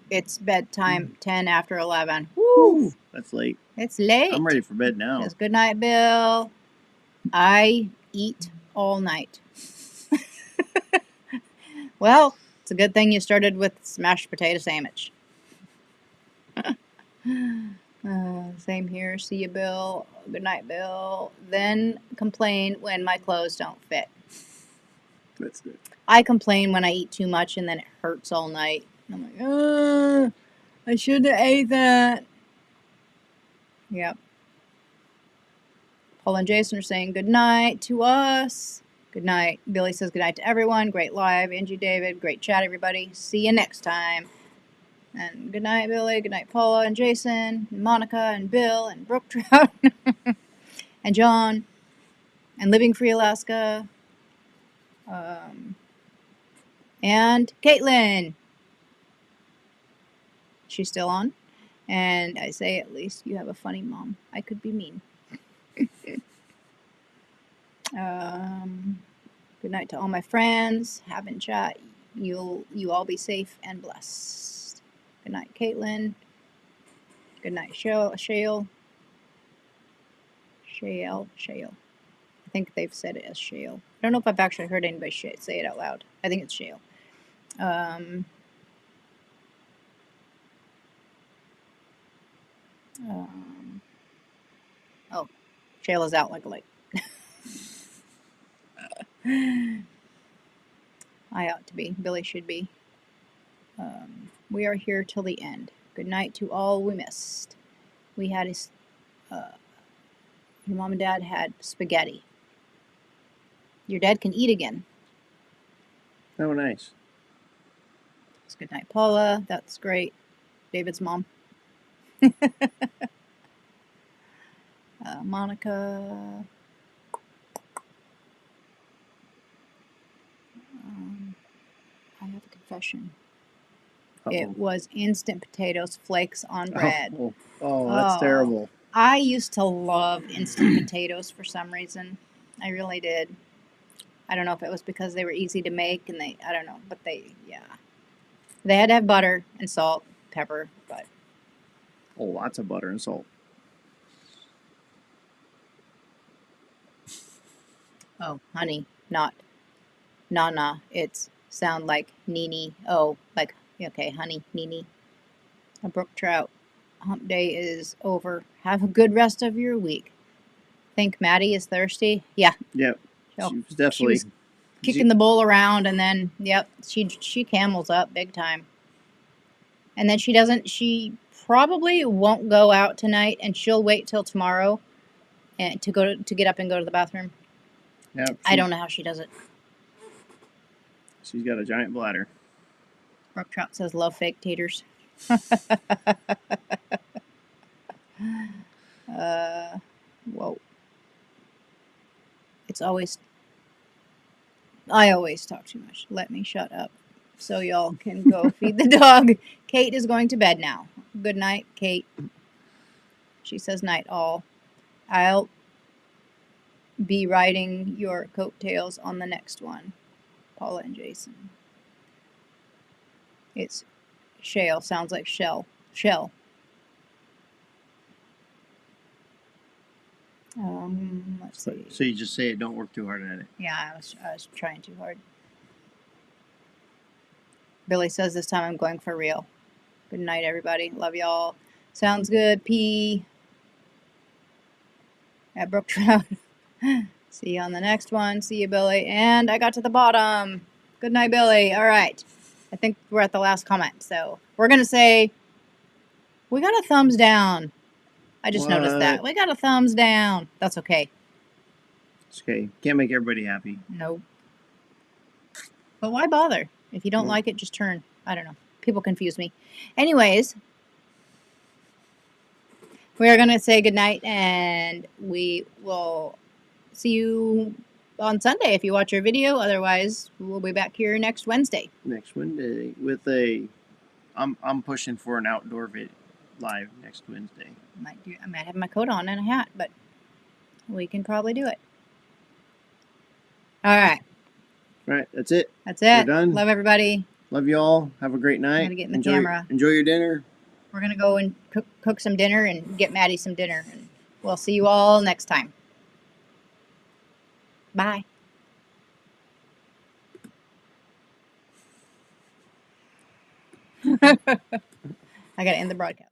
It's bedtime, 10 after 11. Woo! That's late. It's late. I'm ready for bed now. Says, good night, Bill. I eat all night. Well, it's a good thing you started with smashed potato sandwich. Same here. See you, Bill. Good night, Bill. Then complain when my clothes don't fit. That's good. I complain when I eat too much and then it hurts all night. I'm like, I should have ate that. Yep. Paul and Jason are saying good night to us. Good night. Billy says good night to everyone. Great live. Angie, David, great chat, everybody. See you next time. And good night, Billy. Good night, Paula and Jason, and Monica and Bill and Brook Trout and John and Living Free Alaska and Caitlin. She's still on. And I say, at least you have a funny mom. I could be mean. Good night to all my friends. Haven't chat. You all be safe and blessed. Good night, Caitlin. Good night, Shale. I think they've said it as Shale. I don't know if I've actually heard anybody say it out loud. I think it's Shale. Oh, Shale is out like a light. I ought to be. Billy should be. We are here till the end. Good night to all we missed. We had your mom and dad had spaghetti. Your dad can eat again. Oh, nice. It's good night, Paula. That's great. David's mom. Monica. I have a confession. It was instant potatoes, flakes on bread. Oh, that's Oh. terrible. I used to love instant potatoes for some reason. I really did. I don't know if it was because they were easy to make and I don't know, but yeah. They had to have butter and salt, pepper, but Oh, lots of butter and salt. oh, honey, not Nana. It's sound like Nini. Oh, like, okay, honey, Nini. A brook trout. Hump day is over. Have a good rest of your week. Think Maddie is thirsty? Yeah. Yep. Oh, She was definitely. was kicking the bowl around and then, yep, she camels up big time. And then she probably won't go out tonight and she'll wait till tomorrow and to get up and go to the bathroom. Yep. I don't know how she does it. She's got a giant bladder. Brook Trout says love fake taters. Whoa. I always talk too much. Let me shut up so y'all can go feed the dog. Kate is going to bed now. Good night, Kate. She says night all. I'll be riding your coattails on the next one. Paula and Jason. It's shale. Sounds like shell. Shell. Let's see. So you just say it. Don't work too hard at it. Yeah, I was trying too hard. Billy says this time I'm going for real. Good night, everybody. Love y'all. Sounds good. P. At Brook Trout. See you on the next one. See you, Billy. And I got to the bottom. Good night, Billy. All right. I think we're at the last comment. So we're going to say we got a thumbs down. I just noticed that. We got a thumbs down. That's okay. It's okay. Can't make everybody happy. Nope. But why bother? If you don't like it, just turn. I don't know. People confuse me. Anyways, we are going to say goodnight, and we will see you on Sunday if you watch our video. Otherwise, we'll be back here next Wednesday. Next Wednesday with I'm pushing for an outdoor live next Wednesday. I might have my coat on and a hat, but we can probably do it. All right. All right, that's it. That's it. We're done. Love everybody. Love you all. Have a great night. I'm gonna get in the camera. Enjoy your dinner. We're going to go and cook some dinner and get Maddie some dinner. And we'll see you all next time. Bye. I got to end the broadcast.